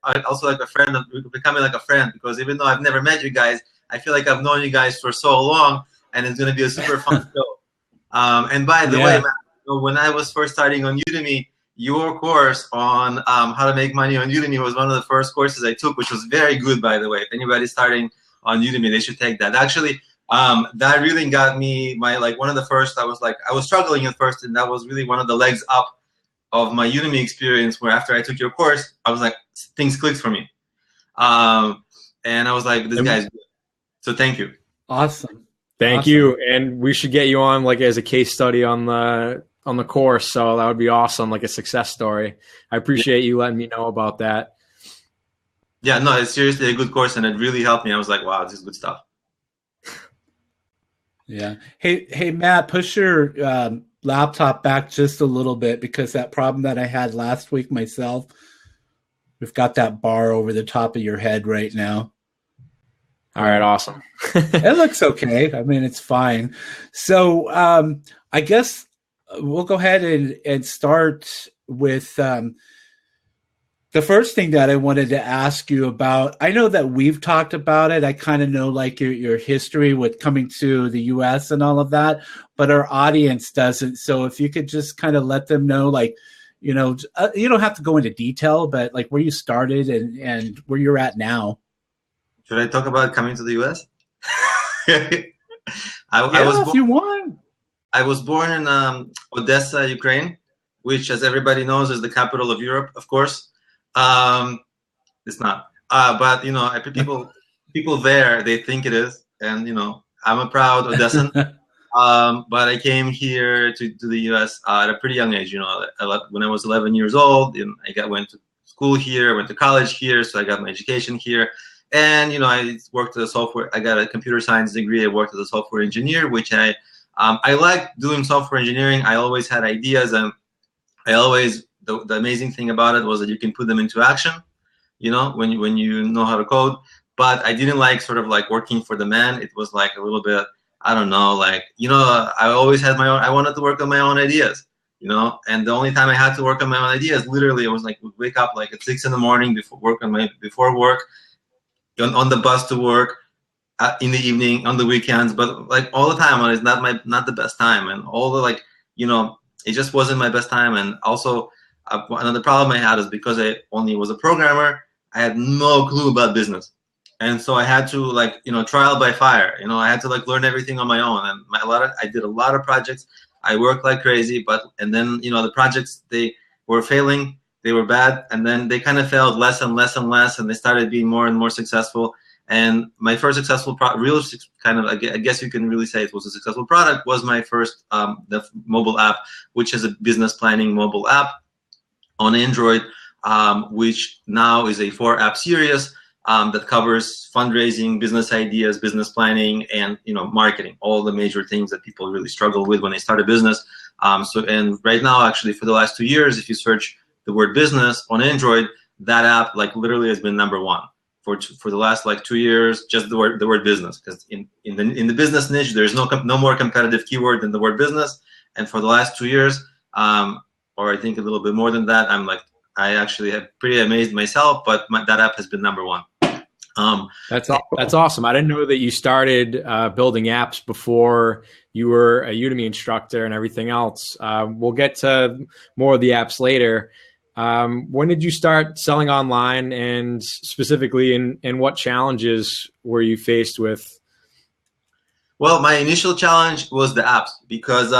also like a friend, becoming like a friend, because even though I've never met you guys, I feel like I've known you guys for so long, and it's going to be a super fun show. And by the way, Matt, when I was first starting on Udemy, your course on how to make money on Udemy was one of the first courses I took, which was very good, by the way. If anybody's starting on Udemy, they should take that. Actually, that really got me one of the first. I was struggling at first, and that was really one of the legs up of my Udemy experience, where after I took your course, I was like, things clicked for me. And I was like, this guy's good. So thank you. Awesome. Thank you. And we should get you on like as a case study on the course. So that would be awesome, like a success story. I appreciate you letting me know about that. Yeah, no, it's seriously a good course, and it really helped me. I was like, wow, this is good stuff. Yeah. Hey, Matt, push your laptop back just a little bit, because that problem that I had last week myself, we've got that bar over the top of your head right now. All right, awesome. It looks okay. I mean, it's fine. So I guess we'll go ahead and start with the first thing that I wanted to ask you about. I know that we've talked about it. I kind of know like your history with coming to the US and all of that, but our audience doesn't. So if you could just kind of let them know, like, you know, you don't have to go into detail, but like where you started and where you're at now. Should I talk about coming to the US? If you want. I was born in Odessa, Ukraine, which, as everybody knows, is the capital of Europe, of course. It's not, but you know, people there, they think it is, and you know, I'm a proud Odessan. But I came here to the U.S. At a pretty young age. You know, when I was 11 years old, and went to school here, went to college here, so I got my education here. And you know, I worked as a software. I got a computer science degree. I worked as a software engineer, which I liked doing software engineering. I always had ideas, and the amazing thing about it was that you can put them into action, you know, when you know how to code. But I didn't like sort of like working for the man. It was like a little bit, I don't know, like, you know, I always had my own, I wanted to work on my own ideas, you know, and the only time I had to work on my own ideas, literally, it was like, would wake up like at 6 in the morning before work, on the bus to work, in the evening, on the weekends, but like all the time, it's not the best time, and all the, like, you know, it just wasn't my best time. And also, another problem I had is because I only was a programmer, I had no clue about business. And so I had to, like, you know, trial by fire. You know, I had to like learn everything on my own. And I did a lot of projects. I worked like crazy, and then, you know, the projects, they were failing, they were bad, and then they kind of failed less and less and less, and they started being more and more successful. And my first successful I guess you can really say it was a successful product, was my first the mobile app, which is a business planning mobile app on Android, which now is a 4-app series that covers fundraising, business ideas, business planning, and, you know, marketing, all the major things that people really struggle with when they start a business. And right now, actually, for the last 2 years, if you search the word business on Android, that app like literally has been #1 for the last like 2 years. Just the word business, because in the business niche, there's no more competitive keyword than the word business. And for the last 2 years, or I think a little bit more than that, I actually have pretty amazed myself, but that app has been #1. That's awesome. I didn't know that you started building apps before you were a Udemy instructor and everything else. We'll get to more of the apps later. When did you start selling online, and specifically in what challenges were you faced with? Well, my initial challenge was the apps, because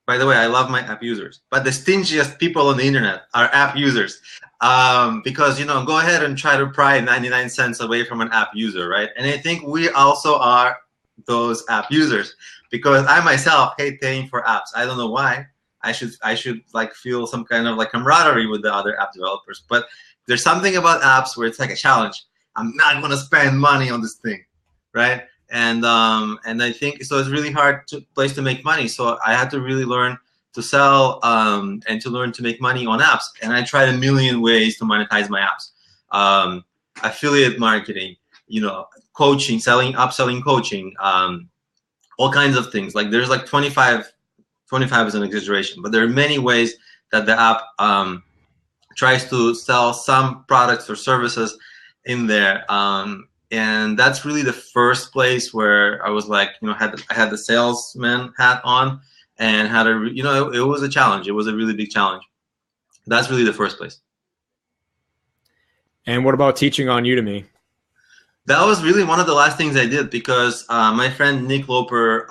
by the way, I love my app users, but the stingiest people on the internet are app users. Because, you know, go ahead and try to pry 99 cents away from an app user, right? And I think we also are those app users, because I myself hate paying for apps. I don't know why. I should like feel some kind of like camaraderie with the other app developers. But there's something about apps where it's like a challenge. I'm not going to spend money on this thing, right? And I think so. It's really hard place to make money. So I had to really learn to sell and to learn to make money on apps. And I tried a million ways to monetize my apps. Affiliate marketing, you know, coaching, upselling coaching, all kinds of things. Like there's like 25 is an exaggeration, but there are many ways that the app tries to sell some products or services in there. And that's really the first place where I was like, I had the salesman hat on and had it was a challenge. It was a really big challenge. That's really the first place. And what about teaching on Udemy? That was really one of the last things I did, because my friend Nick Loper,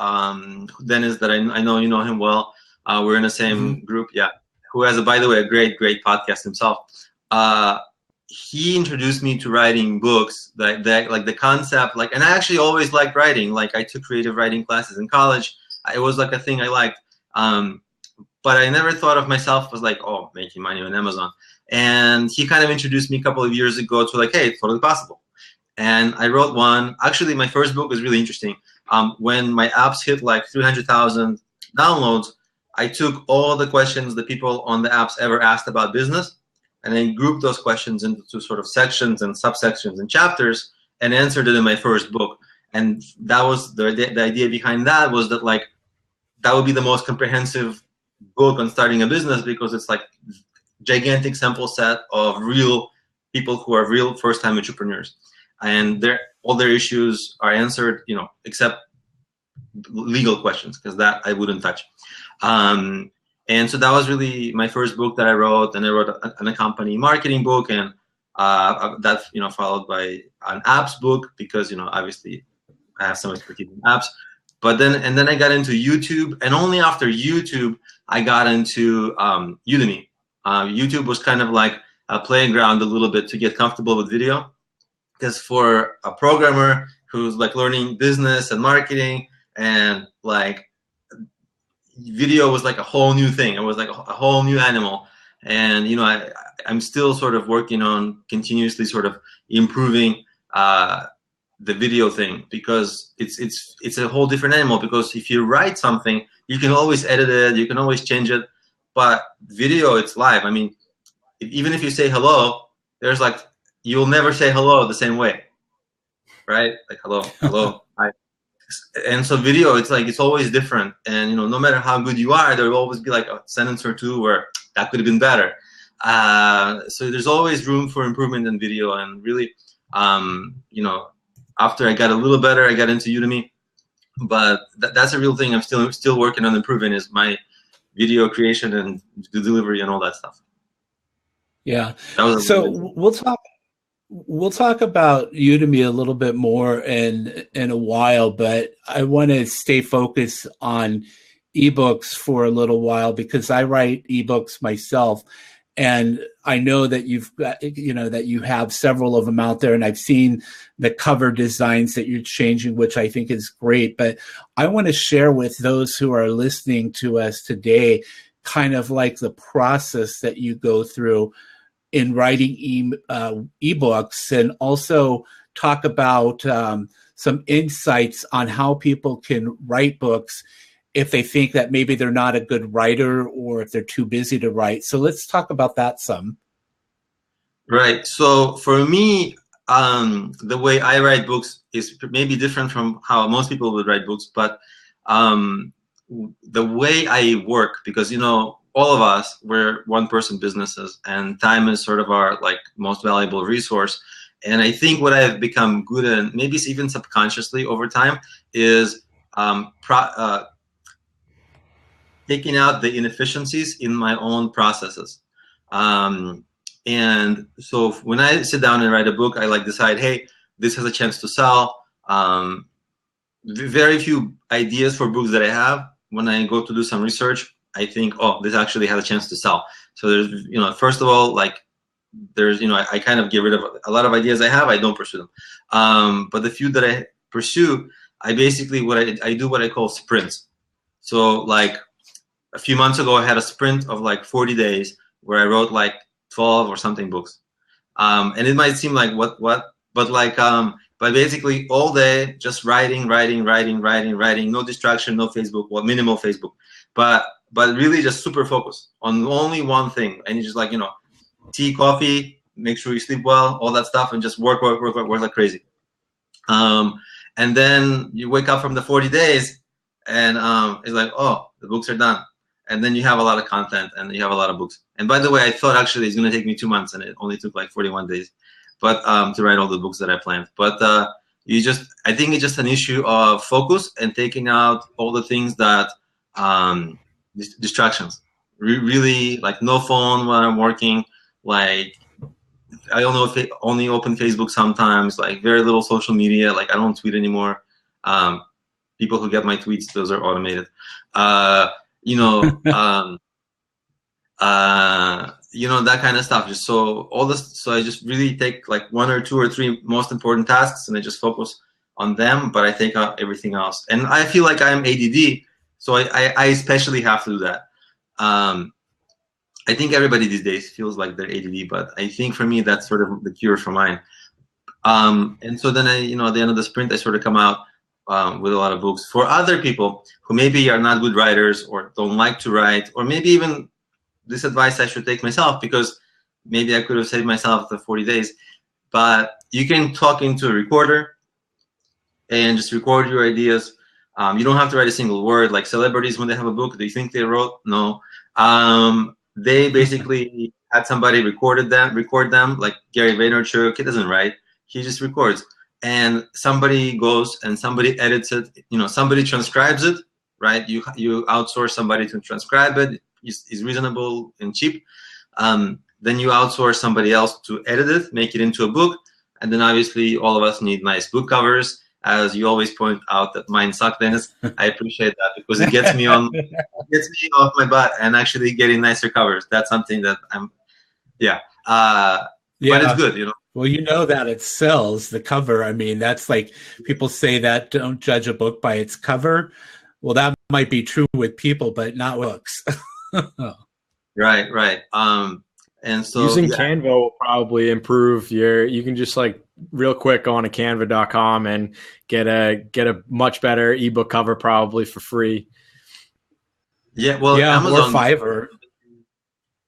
Dennis, that I know you know him well, we're in the same group, yeah, who has, by the way, a great podcast himself. He introduced me to writing books, like the concept, and I actually always liked writing. Like, I took creative writing classes in college. It was like a thing I liked. But I never thought of myself as like, oh, making money on Amazon. And he kind of introduced me a couple of years ago to like, hey, it's totally possible. And I wrote one. Actually, my first book was really interesting. When my apps hit like 300,000 downloads, I took all the questions that people on the apps ever asked about business, and then grouped those questions into sort of sections and subsections and chapters, and answered it in my first book. And that was the idea behind that, was that like that would be the most comprehensive book on starting a business, because it's like gigantic sample set of real people who are real first-time entrepreneurs, and all their issues are answered, except legal questions, because that I wouldn't touch. And so that was really my first book that I wrote, and I wrote an accompanying marketing book, and that followed by an apps book, because obviously I have some expertise in apps. But then I got into YouTube, and only after YouTube I got into Udemy. YouTube was kind of like a playground a little bit to get comfortable with video, because for a programmer who's like learning business and marketing, and like video was like a whole new thing. It was like a whole new animal. And I'm still sort of working on continuously sort of improving the video thing, because it's a whole different animal. Because if you write something, you can always edit it, you can always change it, but video, it's live. I mean, even if you say hello, there's like, you'll never say hello the same way, right? Like hello, hi. And so video, it's like, it's always different. And no matter how good you are, there will always be like a sentence or two where that could have been better. So there's always room for improvement in video. And really, after I got a little better, I got into Udemy. But that's a real thing I'm still working on improving, is my video creation and the delivery and all that stuff. Yeah. So we'll talk about Udemy a little bit more in a while, but I want to stay focused on ebooks for a little while, because I write ebooks myself, and I know that you've got, that you have several of them out there, and I've seen the cover designs that you're changing, which I think is great. But I want to share with those who are listening to us today kind of like the process that you go through in writing ebooks, and also talk about some insights on how people can write books if they think that maybe they're not a good writer, or if they're too busy to write. So let's talk about that some. Right. So for me, the way I write books is maybe different from how most people would write books, but the way I work, because all of us, we're one-person businesses, and time is sort of our like most valuable resource. And I think what I've become good at, maybe it's even subconsciously over time, is taking out the inefficiencies in my own processes. And so when I sit down and write a book, I like decide, hey, this has a chance to sell. Very few ideas for books that I have. When I go to do some research, I think, oh, this actually has a chance to sell. So there's, first of all, like there's, I kind of get rid of a lot of ideas I have. I don't pursue them. But the few that I pursue, I basically, I do what I call sprints. So like a few months ago, I had a sprint of like 40 days where I wrote like 12 or something books. And it might seem like what, but like, but basically all day, just writing, no distraction, no Facebook, well, minimal Facebook, but really just super focused on only one thing. And you just like, tea, coffee, make sure you sleep well, all that stuff, and just work like crazy. And then you wake up from the 40 days and it's like, oh, the books are done. and then you have a lot of content and you have a lot of books. And by the way, I thought actually it's going to take me 2 months, and it only took like 41 days, but to write all the books that I planned. But I think it's just an issue of focus and taking out all the things that distractions. Really, like no phone when I'm working. Like I don't know if only open Facebook sometimes. Like very little social media. Like I don't tweet anymore. People who get my tweets, those are automated. That kind of stuff. Just so all this. So I just really take like 1 or 2 or 3 most important tasks, and I just focus on them. But I take out everything else, and I feel like I'm ADD, so I especially have to do that. I think everybody these days feels like they're ADD, but I think for me that's sort of the cure for mine. And so then at the end of the sprint, I sort of come out with a lot of books. For other people who maybe are not good writers or don't like to write, or maybe even this advice I should take myself, because maybe I could have saved myself the 40 days, but you can talk into a recorder and just record your ideas. You don't have to write a single word. Like celebrities, when they have a book, do you think they wrote? No. They basically had somebody record them, like Gary Vaynerchuk. He doesn't write, he just records. And somebody goes and somebody edits it, somebody transcribes it, right? You outsource somebody to transcribe it. It's reasonable and cheap. Then you outsource somebody else to edit it, make it into a book. And then obviously all of us need nice book covers. As you always point out that mine suck, Dennis. I appreciate that because it gets me off my butt and actually getting nicer covers. That's something that but it's good, Well, that it sells, the cover. I mean, that's like people say that don't judge a book by its cover. Well, that might be true with people, but not books. Right. And so using Canva will probably improve you can just like real quick go on to canva.com and get a much better ebook cover probably for free. Yeah, well, Amazon, or Fiverr.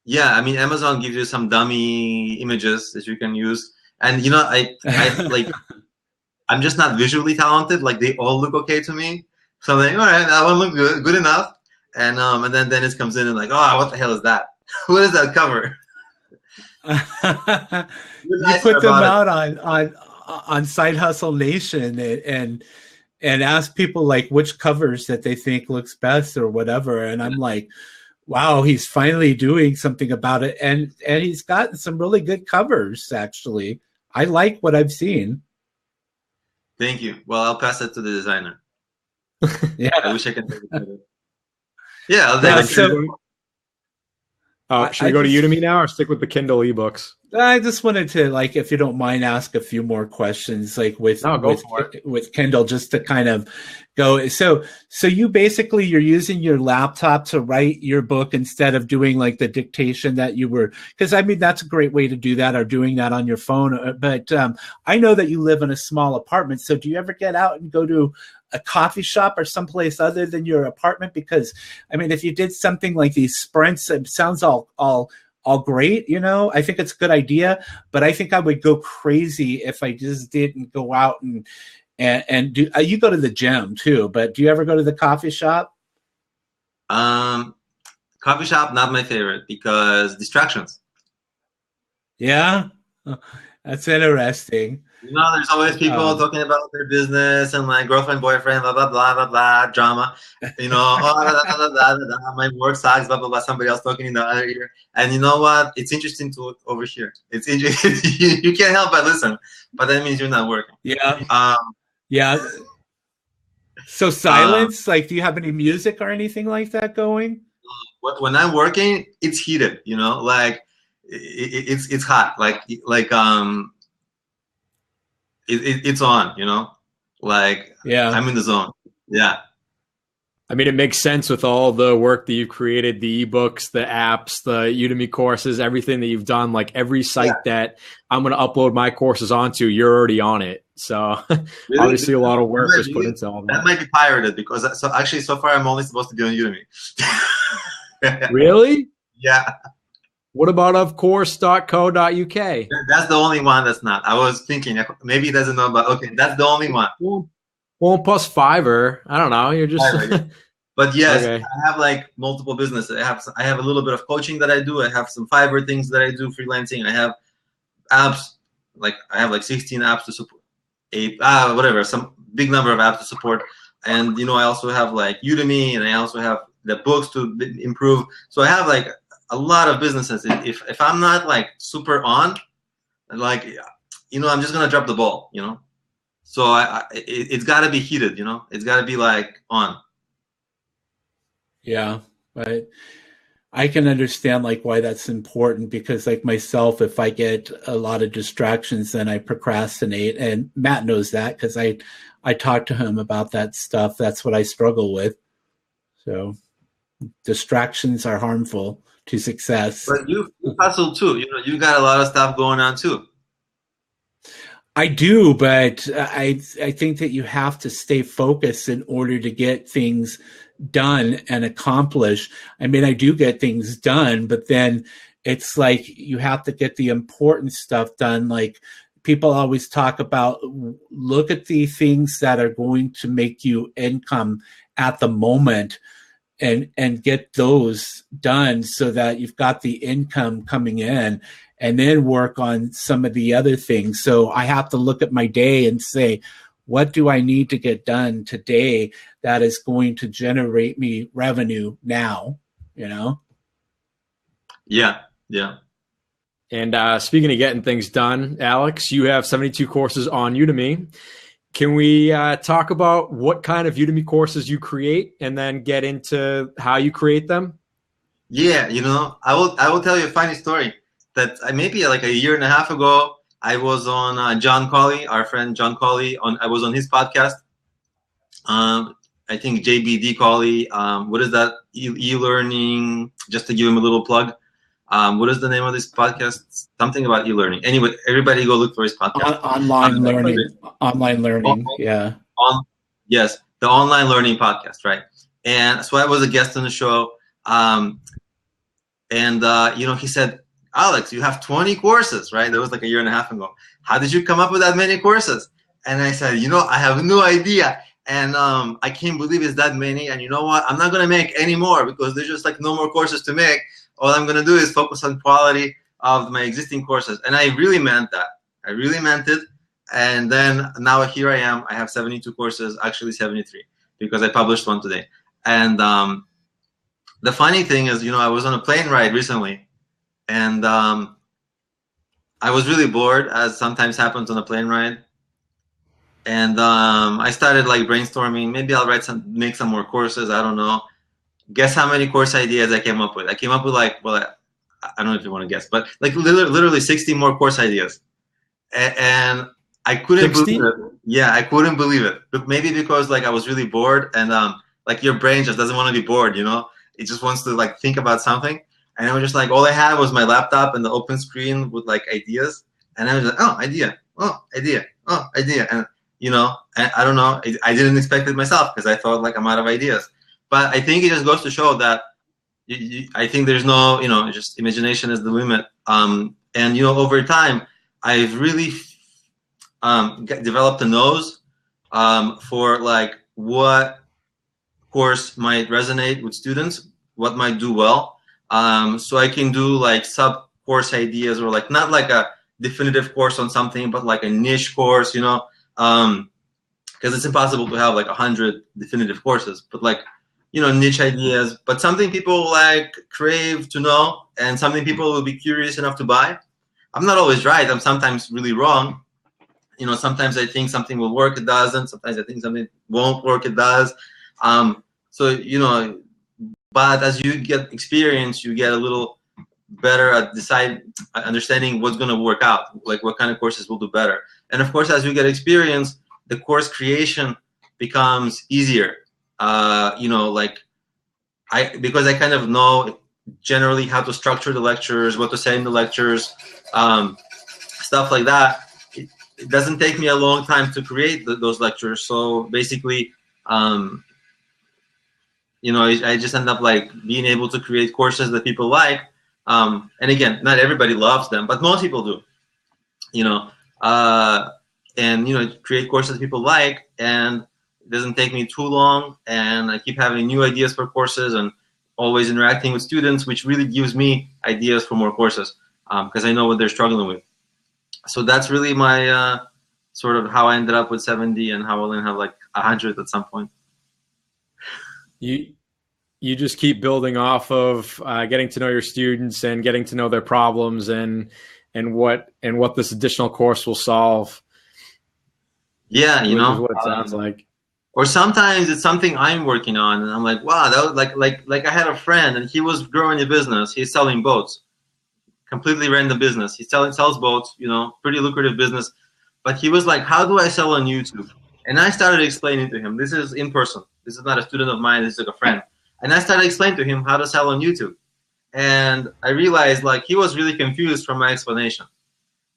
Yeah, I mean, Amazon gives you some dummy images that you can use. And I like I'm just not visually talented. Like they all look okay to me. So I'm like, all right, that one looks good enough. And then Dennis comes in and like, oh, what the hell is that? What is that cover? You put them out on Side Hustle Nation and ask people like which covers that they think looks best or whatever. And I'm like, wow, he's finally doing something about it. And he's gotten some really good covers, actually. I like what I've seen. Thank you. Well, I'll pass it to the designer. Yeah. I wish I could take it. Yeah, I'll take it. Should we go to Udemy now or stick with the Kindle ebooks? I just wanted to, like, if you don't mind, ask a few more questions, like with Kindle, just to kind of go. So you're using your laptop to write your book instead of doing like the dictation that you were, because I mean, that's a great way to do that, or doing that on your phone. But I know that you live in a small apartment. So do you ever get out and go to a coffee shop or someplace other than your apartment? Because I mean, if you did something like these sprints, it sounds all great, I think it's a good idea, but I think I would go crazy if I just didn't go out and do. You go to the gym too, but do you ever go to the coffee shop? Coffee shop, not my favorite because distractions. Yeah, that's interesting. There's always people talking about their business and like girlfriend, boyfriend, blah, blah, blah, blah, blah, drama. My work sucks, blah, blah, blah. Somebody else talking in the other ear. And you know what? It's interesting to look over here. It's interesting. You can't help but listen, but that means you're not working. Yeah. Yeah. So silence, like, do you have any music or anything like that going? When I'm working, it's heated, like it's hot. It's on, like, yeah, I'm in the zone. Yeah. I mean, it makes sense with all the work that you've created, the ebooks, the apps, the Udemy courses, everything that you've done, like every site that I'm going to upload my courses onto, you're already on it. So really? Obviously a lot of work was put into all that. That might be pirated because so far I'm only supposed to be on Udemy. Really? Yeah. What about ofcourse.co.uk? That's the only one that's not. I was thinking maybe he doesn't know, but okay, that's the only one. Well, plus Fiverr. I don't know. You're just But yes, Okay. I have like multiple businesses. I have a little bit of coaching that I do. I have some Fiverr things that I do, freelancing. I have apps, like I have like 16 apps to support, some big number of apps to support. And I also have like Udemy, and I also have the books to improve. So I have like a lot of businesses. If I'm not like super on, like I'm just gonna drop the ball. So it's got to be heated. It's got to be like on. Yeah, but I can understand like why that's important, because like myself, if I get a lot of distractions, then I procrastinate, and Matt knows that because I talk to him about that stuff. That's what I struggle with. So distractions are harmful to success. But you hustle too. You got a lot of stuff going on too. I do, but I think that you have to stay focused in order to get things done and accomplished. I mean, I do get things done, but then it's like you have to get the important stuff done. Like people always talk about, look at the things that are going to make you income at the moment and get those done so that you've got the income coming in, and then work on some of the other things. So I have to look at my day and say, what do I need to get done today that is going to generate me revenue now? Yeah. And speaking of getting things done, Alex, you have 72 courses on Udemy. Can we talk about what kind of Udemy courses you create, and then get into how you create them? Yeah, I will tell you a funny story that maybe like a year and a half ago, I was on John Colley, our friend John Colley. I was on his podcast. I think JBD Colley. What is that? E-learning. Just to give him a little plug. What is the name of this podcast? Something about e-learning. Anyway, everybody go look for his podcast. Online learning. Yeah. Yes, the online learning podcast, right? And so I was a guest on the show. He said, Alex, you have 20 courses, right? That was like a year and a half ago. How did you come up with that many courses? And I said, I have no idea. And I can't believe it's that many. And you know what? I'm not going to make any more because there's just like no more courses to make. All I'm going to do is focus on quality of my existing courses. And I really meant that. I really meant it. And then now here I am. I have 72 courses, actually 73, because I published one today. And the funny thing is, I was on a plane ride recently, and I was really bored, as sometimes happens on a plane ride. And I started like brainstorming. Maybe I'll make some more courses. I don't know. Guess how many course ideas I came up with? I came up with I don't know if you want to guess, but like literally 60 more course ideas. And I couldn't 60? believe it. Yeah, I couldn't believe it. But maybe because like I was really bored, and like your brain just doesn't want to be bored, It just wants to like think about something. And I was just like, all I had was my laptop and the open screen with like ideas. And I was like, oh, idea, oh, idea, oh, idea. And, and I don't know, I didn't expect it myself because I thought like I'm out of ideas. But I think it just goes to show that I think there's no, just imagination is the limit. And, over time, I've really developed a nose for like what course might resonate with students, what might do well. So I can do like sub-course ideas, or like not like a definitive course on something, but like a niche course, because it's impossible to have like 100 definitive courses, but like, niche ideas, but something people like crave to know, and something people will be curious enough to buy. I'm not always right. I'm sometimes really wrong. Sometimes I think something will work, it doesn't. Sometimes I think something won't work, it does. But as you get experience, you get a little better at understanding what's going to work out, like what kind of courses will do better. And of course, as you get experience, the course creation becomes easier. Because I kind of know generally how to structure the lectures, what to say in the lectures, stuff like that. It doesn't take me a long time to create those lectures. So basically, I just end up like being able to create courses that people like. And again, not everybody loves them, but most people do, create courses that people like. And It doesn't take me too long, and I keep having new ideas for courses and always interacting with students, which really gives me ideas for more courses because I know what they're struggling with. So that's really my sort of how I ended up with 70 and how I'll then have like 100 at some point. You just keep building off of getting to know your students and getting to know their problems and what this additional course will solve. Yeah, you know, is what it sounds like. Or sometimes it's something I'm working on, and I'm like, wow, that was like I had a friend, and he was growing a business. He's selling boats, completely random business. He sells boats, you know, pretty lucrative business. But he was like, how do I sell on YouTube? And I started explaining to him, this is in person. This is not a student of mine. This is like a friend. And I started explaining to him how to sell on YouTube. And I realized like he was really confused from my explanation.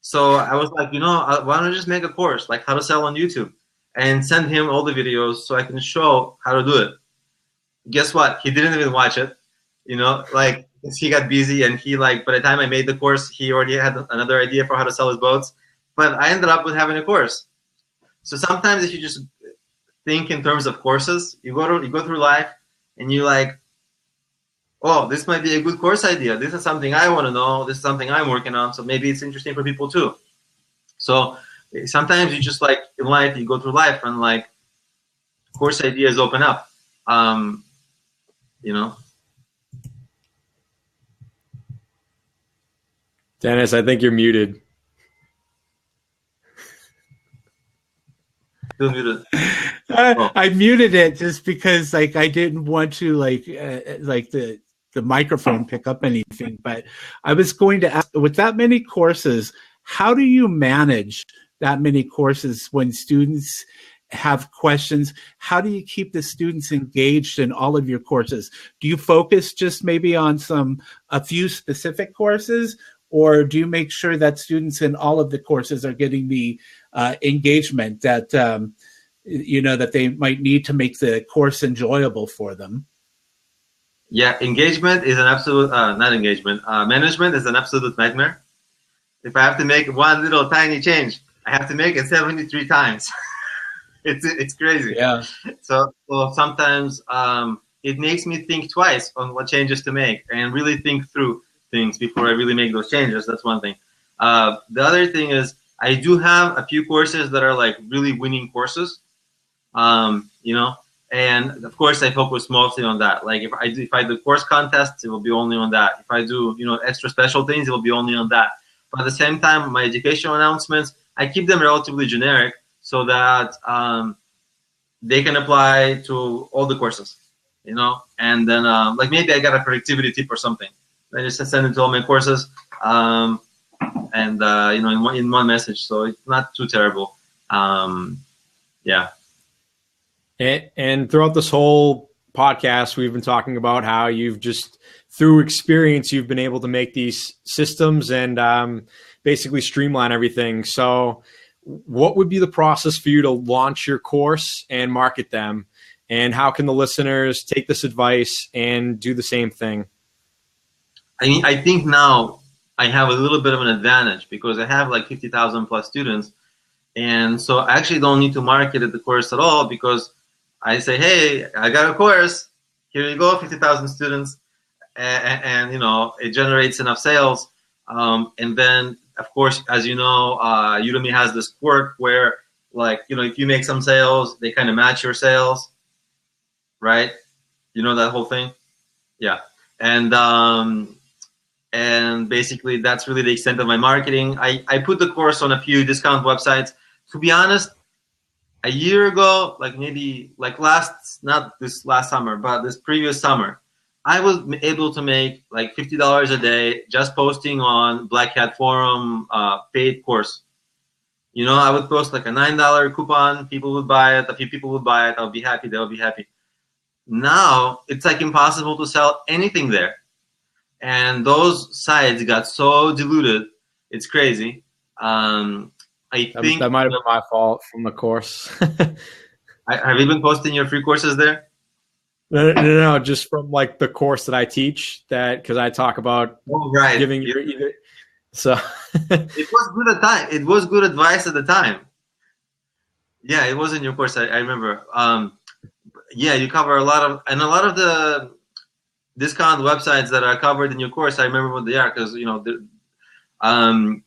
So I was like, you know, why don't I just make a course like how to sell on YouTube and send him all the videos so I can show how to do it. Guess what? He didn't even watch it, you know, like he got busy and he like, by the time I made the course, he already had another idea for how to sell his boats. But I ended up with having a course. So sometimes if you just think in terms of courses, you go through life and you like, oh, this might be a good course idea. This is something I want to know. This is something I'm working on. So maybe it's interesting for people too. So sometimes you just like in life, you go through life and like course ideas open up, you know. Dennis, I think you're muted. Still muted. I muted it just because like I didn't want to like the microphone pick up anything. But I was going to ask, with that many courses, how do you manage that many courses when students have questions? How do you keep the students engaged in all of your courses? Do you focus just maybe on a few specific courses, or do you make sure that students in all of the courses are getting the engagement that that they might need to make the course enjoyable for them? Yeah, engagement is an absolute not engagement. Management is an absolute nightmare. If I have to make one little tiny change, I have to make it 73 times. It's crazy. Yeah. So sometimes it makes me think twice on what changes to make and really think through things before I really make those changes. That's one thing. The other thing is I do have a few courses that are like really winning courses, you know, and of course I focus mostly on that. Like if I do course contests, it will be only on that. If I do, you know, extra special things, it will be only on that. But at the same time, my educational announcements, I keep them relatively generic so that they can apply to all the courses, you know, and then like maybe I got a productivity tip or something. I just send it to all my courses, and you know, in one message, so it's not too terrible. Yeah. And throughout this whole podcast, we've been talking about how you've just, through experience, you've been able to make these systems and basically streamline everything. So what would be the process for you to launch your course and market them? And how can the listeners take this advice and do the same thing? I mean, I think now I have a little bit of an advantage because I have like 50,000 plus students. And so I actually don't need to market the course at all because I say, hey, I got a course. Here you go, 50,000 students. And you know, it generates enough sales. And then, of course, as you know, Udemy has this quirk where, like, you know, if you make some sales, they kind of match your sales, right? You know that whole thing? Yeah. And basically, that's really the extent of my marketing. I put the course on a few discount websites. To be honest, a year ago, like maybe like not this last summer, but this previous summer, I was able to make like $50 a day just posting on Black Hat Forum paid course. You know, I would post like a $9 coupon. People would buy it. A few people would buy it. I'll be happy. They'll be happy. Now it's like impossible to sell anything there. And those sites got so diluted. It's crazy. I think that might have been my fault from the course. Have you been posting your free courses there? No, just from like the course that I teach, that because I talk about giving you either. So it was good at time. It was good advice at the time. Yeah, it was in your course. I remember. Yeah, you cover a lot of the discount websites that are covered in your course. I remember what they are because um,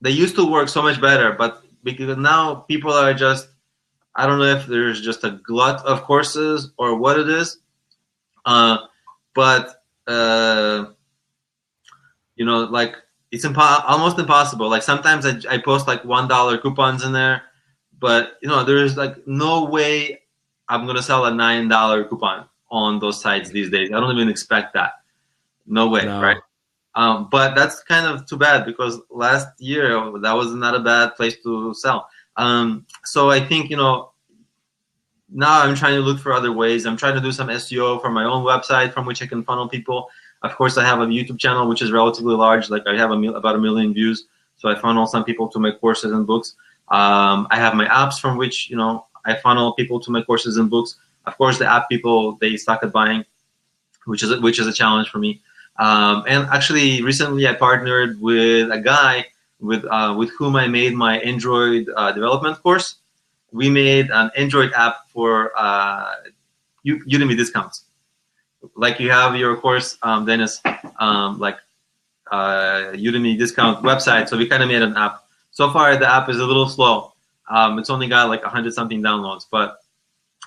they used to work so much better, but because now people are just, I don't know if there's just a glut of courses or what it is, but like it's almost impossible. Like sometimes I post like $1 coupons in there, but there's like no way I'm gonna sell a $9 coupon on those sites these days. I don't even expect that. No way, No. right? But that's kind of too bad because last year that was not a bad place to sell. So I think now I'm trying to look for other ways. I'm trying to do some SEO for my own website from which I can funnel people. Of course, I have a YouTube channel which is relatively large. Like I have about 1 million views, so I funnel some people to my courses and books. I have my apps from which I funnel people to my courses and books. Of course, the app people they suck at buying, which is a challenge for me. And actually, recently I partnered with a guy with whom I made my Android development course. We made an Android app for Udemy discounts. Like you have your course, Dennis, like Udemy discount website. So we kind of made an app. So far, the app is a little slow. It's only got like 100 something downloads, but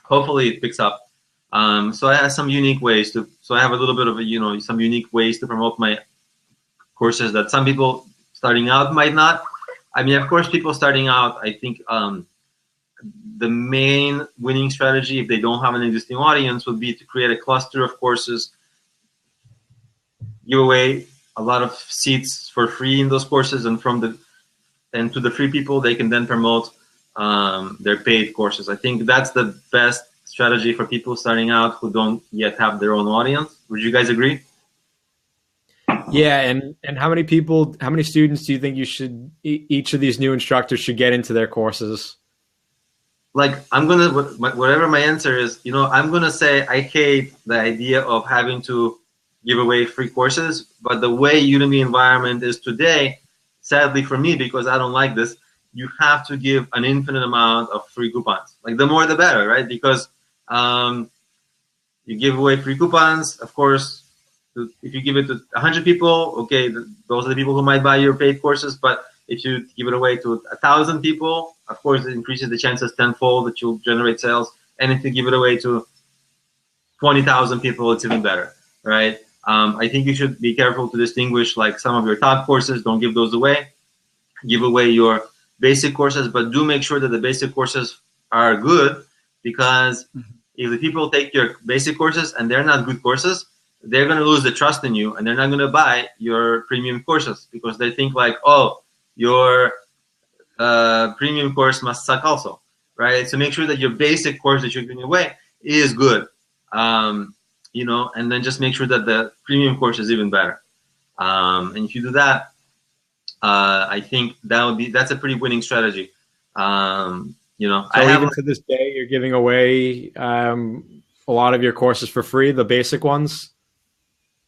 hopefully it picks up. So I have some unique ways to. So I have a little bit of some unique ways to promote my courses that some people starting out might not. I mean, of course, people starting out, I think the main winning strategy, if they don't have an existing audience, would be to create a cluster of courses, give away a lot of seats for free in those courses, and to the free people, they can then promote their paid courses. I think that's the best strategy for people starting out who don't yet have their own audience. Would you guys agree? Yeah, and how many students do you think each of these new instructors should get into their courses? Like whatever my answer is, I'm gonna say I hate the idea of having to give away free courses, but the way Udemy environment is today, sadly for me, because I don't like this, you have to give an infinite amount of free coupons. Like the more the better, right? Because you give away free coupons, of course. If you give it to 100 people, okay, those are the people who might buy your paid courses. But if you give it away to 1,000 people, of course, it increases the chances tenfold that you'll generate sales. And if you give it away to 20,000 people, it's even better, right? I think you should be careful to distinguish like some of your top courses. Don't give those away. Give away your basic courses, but do make sure that the basic courses are good, because if the people take your basic courses and they're not good courses, they're going to lose the trust in you and they're not going to buy your premium courses because they think like, oh, your premium course must suck also, right? So make sure that your basic course that you're giving away is good, and then just make sure that the premium course is even better. And if you do that, I think that's a pretty winning strategy. So even to this day, you're giving away a lot of your courses for free, the basic ones.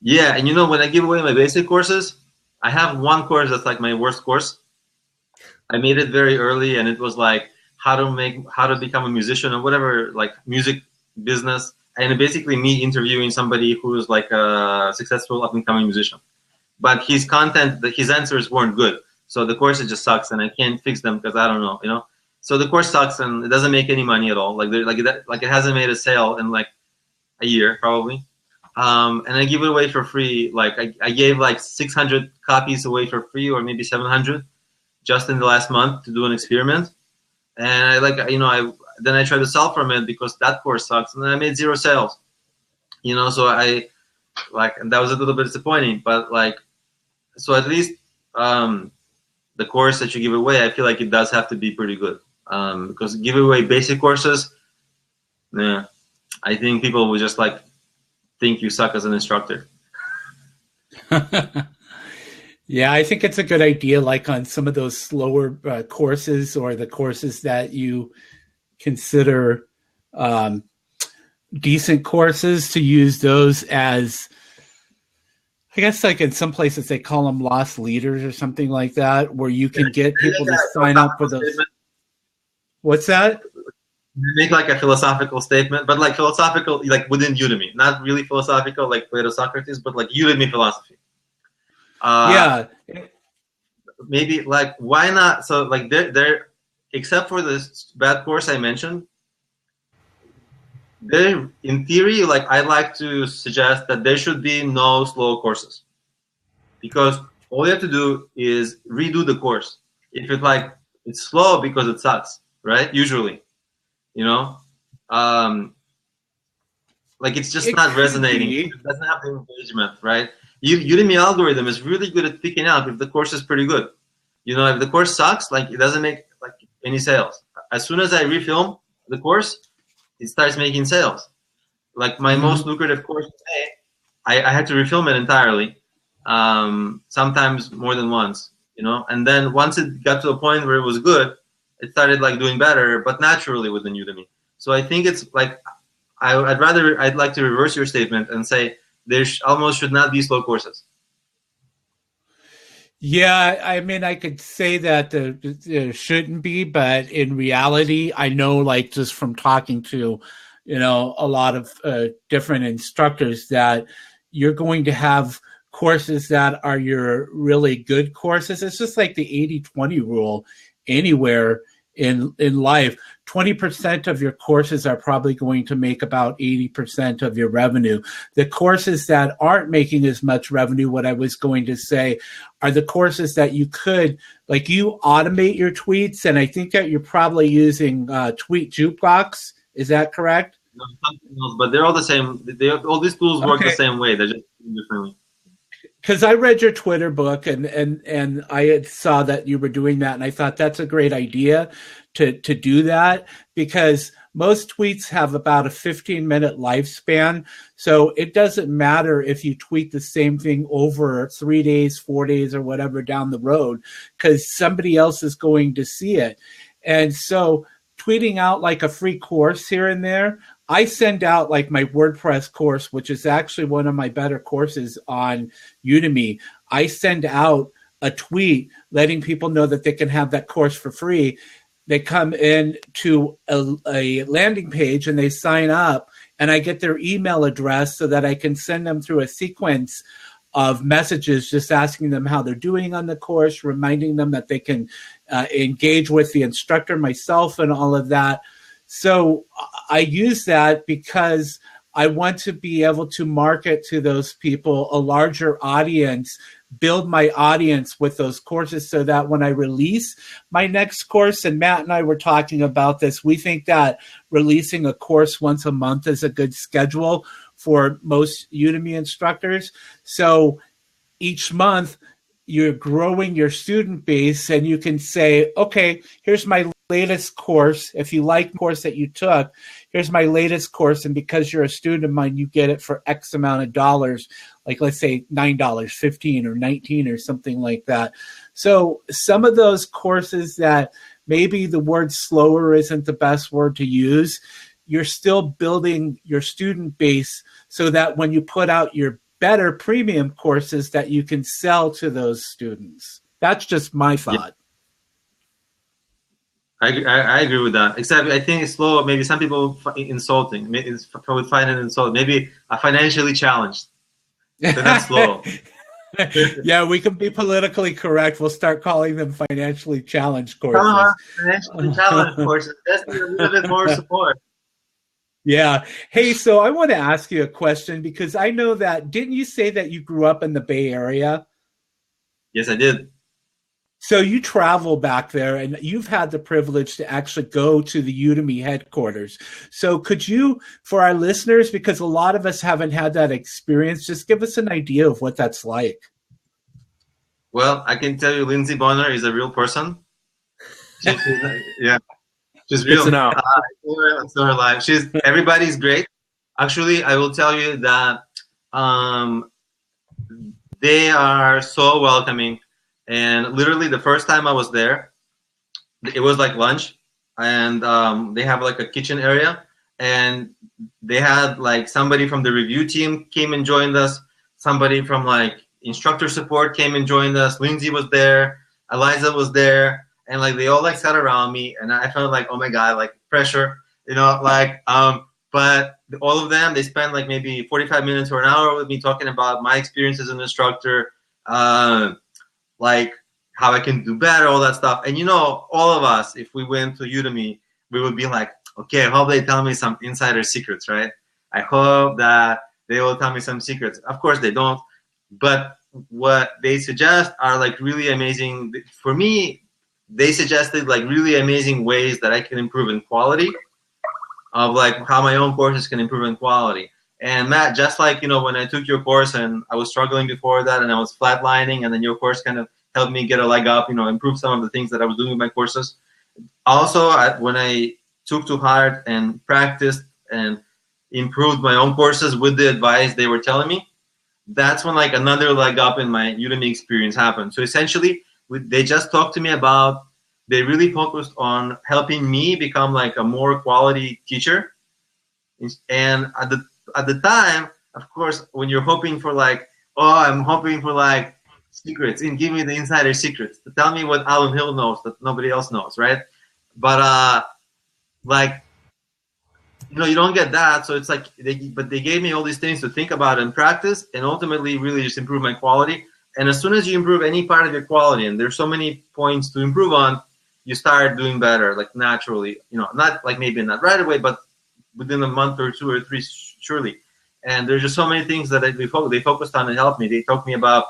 Yeah, and when I give away my basic courses, I have one course that's like my worst course. I made it very early, and it was like how to become a musician or whatever, like music business, and basically me interviewing somebody who's like a successful up and coming musician. But his answers weren't good, so the course just sucks, and I can't fix them because I don't know, So the course sucks, and it doesn't make any money at all. Like it hasn't made a sale in like a year probably. And I give it away for free. Like I gave like 600 copies away for free, or maybe 700, just in the last month to do an experiment. And then I tried to sell from it because that course sucks, and then I made 0 sales. So and that was a little bit disappointing. But so at least the course that you give away, I feel like it does have to be pretty good. Because give away basic courses, I think people will just think you suck as an instructor. Yeah, I think it's a good idea, like on some of those slower courses or the courses that you consider decent courses, to use those as, I guess, like in some places they call them lost leaders or something like that, where you can get people to sign up for those. What's that? Make like a philosophical statement, but like philosophical, like within Udemy, not really philosophical like Plato, Socrates, but like Udemy philosophy. Yeah. Maybe like why not? So like there, except for this bad course I mentioned, there in theory, like I like to suggest that there should be no slow courses, because all you have to do is redo the course. If it's slow because it sucks, right? Usually. Like it's just not resonating. It doesn't have the engagement, right? Udemy algorithm is really good at picking up if the course is pretty good. If the course sucks, like it doesn't make like any sales. As soon as I refilm the course, it starts making sales. Like my most lucrative course today, I had to refilm it entirely, sometimes more than once, and then once it got to a point where it was good, it started like doing better, but naturally within Udemy. So I think it's like I'd like to reverse your statement and say there almost should not be slow courses. Yeah, I mean, I could say that there shouldn't be, but in reality, I know, like just from talking to, a lot of different instructors, that you're going to have courses that are your really good courses. It's just like the 80-20 rule anywhere in life. 20% of your courses are probably going to make about 80% of your revenue. The courses that aren't making as much revenue, what I was going to say, are the courses that you could, like you automate your tweets, and I think that you're probably using Tweet Jukebox. Is that correct? No, something else, but they're all the same. All these tools work the same way. They're just differently. Because I read your Twitter book and I saw that you were doing that, and I thought that's a great idea to do that, because most tweets have about a 15-minute lifespan. So it doesn't matter if you tweet the same thing over 3 days, 4 days, or whatever down the road, because somebody else is going to see it. And so tweeting out like a free course here and there, I send out like my WordPress course, which is actually one of my better courses on Udemy. I send out a tweet letting people know that they can have that course for free. They come in to a landing page and they sign up, and I get their email address so that I can send them through a sequence of messages just asking them how they're doing on the course, reminding them that they can engage with the instructor, myself, and all of that. So I use that because I want to be able to market to those people a larger audience, build my audience with those courses, so that when I release my next course, and Matt and I were talking about this, we think that releasing a course once a month is a good schedule for most Udemy instructors. So each month you're growing your student base, and you can say, okay, here's my latest course. If you like the course that you took, here's my latest course. And because you're a student of mine, you get it for X amount of dollars, like let's say $9, $15 or $19 or something like that. So some of those courses that maybe the word slower isn't the best word to use, you're still building your student base so that when you put out your better premium courses, that you can sell to those students. That's just my thought. I agree with that. Except I think it's slow. Maybe some people insulting. Would find it insulting. Maybe financially challenged. So that's slow. Yeah, we can be politically correct. We'll start calling them financially challenged courses. Financially challenged courses. Just need a little bit more support. Yeah. Hey, so I want to ask you a question, because I know that, didn't you say that you grew up in the Bay Area? Yes, I did. So you travel back there, and you've had the privilege to actually go to the Udemy headquarters. So could you, for our listeners, because a lot of us haven't had that experience, just give us an idea of what that's like? Well, I can tell you Lindsay Bonner is a real person. Yeah. She's real. It's her life. Everybody's great. Actually, I will tell you that they are so welcoming. And literally the first time I was there, it was like lunch, and they have like a kitchen area, and they had like somebody from the review team came and joined us. Somebody from like instructor support came and joined us. Lindsay was there. Eliza was there. and like they all like sat around me, and I felt like, oh my god, like pressure, but all of them, they spent like maybe 45 minutes or an hour with me talking about my experience as an instructor, like how I can do better, all that stuff. And all of us, if we went to Udemy, we would be like, okay, I hope they tell me some insider secrets, right? I hope that they will tell me some secrets. Of course they don't, but what they suggest are like really amazing. For me, they suggested like really amazing ways that I can improve in quality, of like how my own courses can improve in quality. And Matt, just like, when I took your course and I was struggling before that and I was flatlining, and then your course kind of helped me get a leg up, improve some of the things that I was doing with my courses. Also, when I took to heart and practiced and improved my own courses with the advice they were telling me, that's when like another leg up in my Udemy experience happened. So essentially, they just talked to me about, they really focused on helping me become like a more quality teacher. And at the time, of course, when you're hoping for like, I'm hoping for like secrets, and give me the insider secrets, to tell me what Alan Hill knows that nobody else knows, right? But you don't get that. So it's like, they gave me all these things to think about and practice, and ultimately really just improve my quality. And as soon as you improve any part of your quality, and there's so many points to improve on, you start doing better, like naturally, not like maybe not right away, but within a month or 2 or 3, surely. And there's just so many things that they focused on and helped me. They talked me about,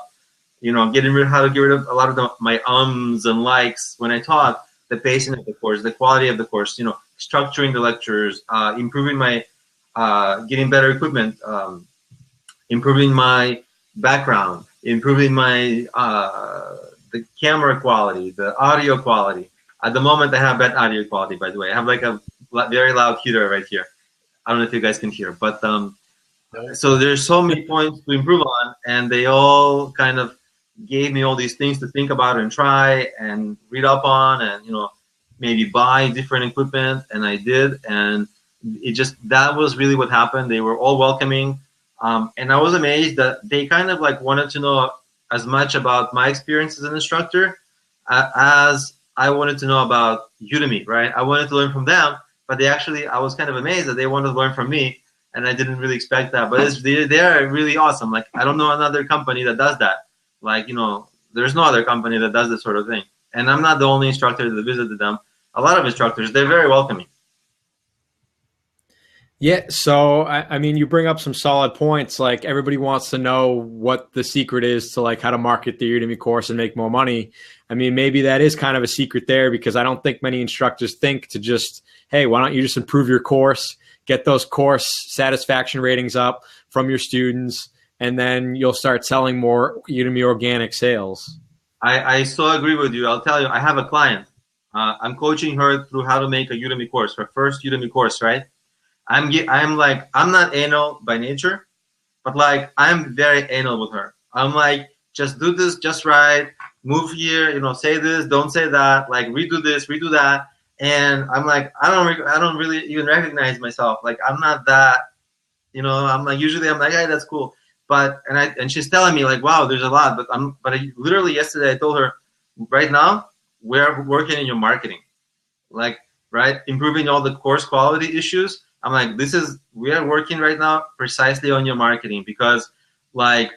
how to get rid of a lot of my ums and likes when I taught, the pacing of the course, the quality of the course, structuring the lectures, improving my, getting better equipment, improving my background, improving my, the camera quality, the audio quality. At the moment, I have bad audio quality, by the way. I have like a very loud heater right here. I don't know if you guys can hear, but so there's so many points to improve on, and they all kind of gave me all these things to think about and try and read up on, and maybe buy different equipment, and I did, and that was really what happened. They were all welcoming, and I was amazed that they kind of like wanted to know as much about my experience as an instructor as I wanted to know about Udemy, right? I wanted to learn from them, but I was kind of amazed that they wanted to learn from me, and I didn't really expect that. But they're really awesome. Like, I don't know another company that does that. Like, there's no other company that does this sort of thing. And I'm not the only instructor that visited them. A lot of instructors, they're very welcoming. Yeah, so I mean, you bring up some solid points. Like, everybody wants to know what the secret is to like how to market the Udemy course and make more money. I mean, maybe that is kind of a secret there, because I don't think many instructors think to just, hey, why don't you just improve your course, get those course satisfaction ratings up from your students, and then you'll start selling more Udemy organic sales. I so agree with you. I'll tell you, I have a client. I'm coaching her through how to make a Udemy course, her first Udemy course, right? I'm not anal by nature, but like I'm very anal with her. I'm like, just do this just right, move here, say this, don't say that, like redo this, redo that. And I'm like, I don't really even recognize myself. Like, I'm not that, I'm like, usually I'm like, hey, that's cool. But, and she's telling me like, wow, there's a lot, but literally yesterday I told her, right now, we're working in your marketing, like, right, improving all the course quality issues. I'm like, we are working right now precisely on your marketing, because like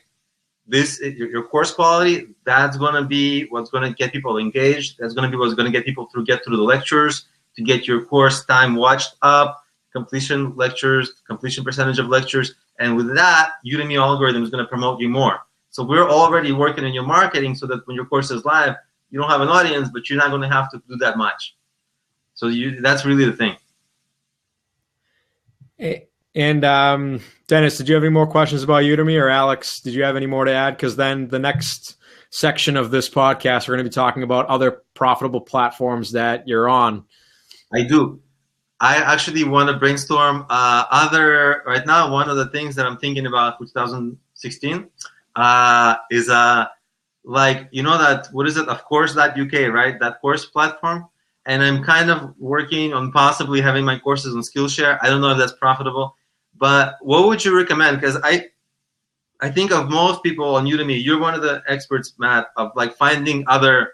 your course quality, that's going to be what's going to get people engaged. That's going to be what's going to get people to get through the lectures, to get your course time watched up, completion percentage of lectures. And with that, Udemy algorithm is going to promote you more. So we're already working on your marketing so that when your course is live, you don't have an audience, but you're not going to have to do that much. So that's really the thing. And Dennis, did you have any more questions about Udemy, or Alex, did you have any more to add? Because then the next section of this podcast, we're going to be talking about other profitable platforms that you're on. I do. I actually want to brainstorm right now. One of the things that I'm thinking about for 2016 is that, what is it? Of course.uk, right? That course platform. And I'm kind of working on possibly having my courses on Skillshare. I don't know if that's profitable, but what would you recommend? Because I think of most people on Udemy, you're one of the experts, Matt, of like finding other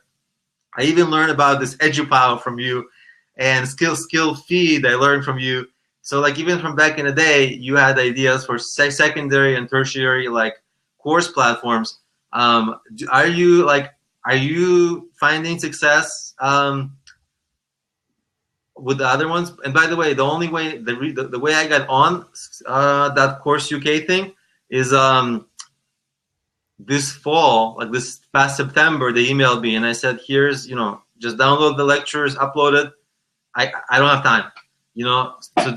I even learned about this EduPow from you, and skill feed I learned from you. So like even from back in the day, you had ideas for secondary and tertiary like course platforms. Are you finding success with the other ones? And by the way, the only way the way I got on that Course UK thing is this fall, like this past September, they emailed me and I said, here's, just download the lectures, upload it. I don't have time,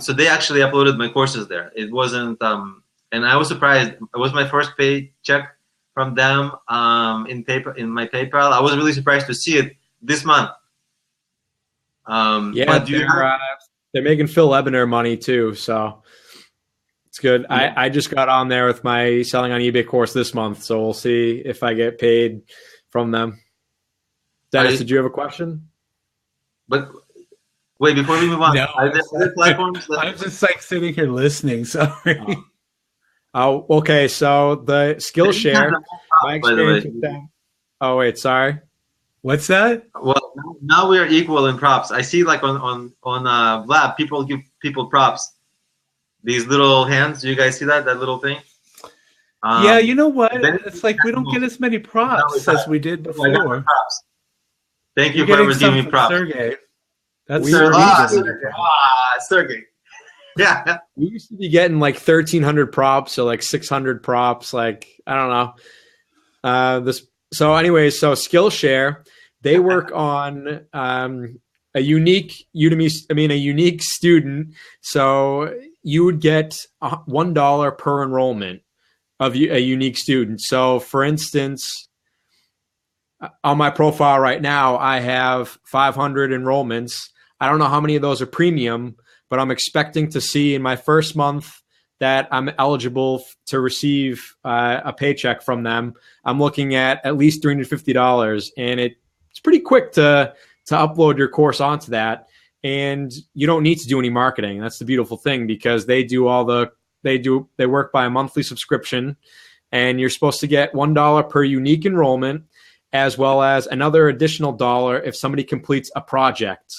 so they actually uploaded my courses there. It wasn't, and I was surprised. It was my first paycheck from them in my PayPal. I was really surprised to see it this month. Yeah, they're making Phil Ebener money too, so it's good. Yeah. I just got on there with my selling on eBay course this month, so we'll see if I get paid from them. Dennis, did you have a question? But wait, before we move on, no. Are there other platforms? I'm just like sitting here listening. Sorry. Oh, okay. So the Skillshare, my experience with them. Oh wait, sorry. What's that? Well, now we are equal in props. I see like on Vlad, people give people props. These little hands. Do you guys see that little thing? Yeah, you know what? It's like we don't get as many props as we did before. Thank you for giving me props. Sergey. That's Sergey. Yeah. We used to be getting like 1,300 props or like 600 props. Like, I don't know. So anyways, so Skillshare, they work on a unique student. So you would get $1 per enrollment of a unique student. So for instance, on my profile right now, I have 500 enrollments. I don't know how many of those are premium, but I'm expecting to see in my first month that I'm eligible to receive a paycheck from them. I'm looking at least $350, and it's pretty quick to upload your course onto that. And you don't need to do any marketing. That's the beautiful thing, because they work by a monthly subscription, and you're supposed to get $1 per unique enrollment, as well as another additional $1 if somebody completes a project.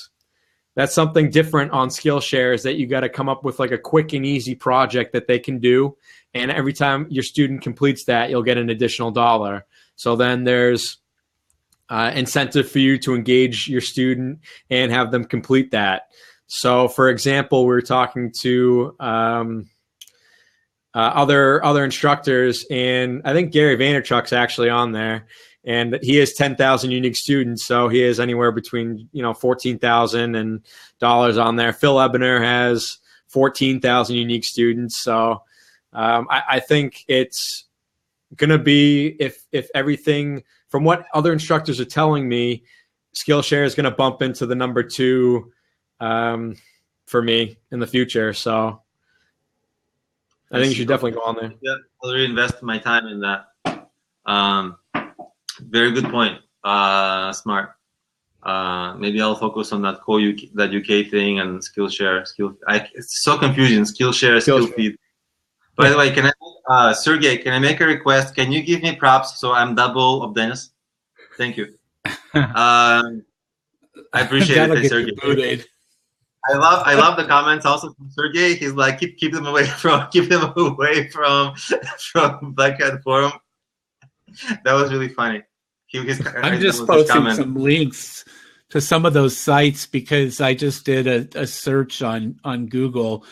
That's something different on Skillshare, is that you got to come up with like a quick and easy project that they can do. And every time your student completes that, you'll get an additional $1. So then there's incentive for you to engage your student and have them complete that. So for example, we were talking to other instructors, and I think Gary Vaynerchuk's actually on there. And he has 10,000 unique students, so he has anywhere between $14,000 and on there. Phil Ebener has 14,000 unique students. So I think it's going to be, if everything from what other instructors are telling me, Skillshare is going to bump into the number 2 for me in the future. So I think you should definitely go on there. Yeah, I'll reinvest my time in that. Very good point. Smart. Maybe I'll focus on that that UK thing and Skillshare. It's so confusing. Skillshare, Skillfeed. By the way, Sergey, can I make a request? Can you give me props so I'm double of Dennis? Thank you. I appreciate it, Sergey. I love the comments also from Sergey. He's like, keep them away from Black Hat Forum. That was really funny. I'm just posting some links to some of those sites because I just did a search on Google.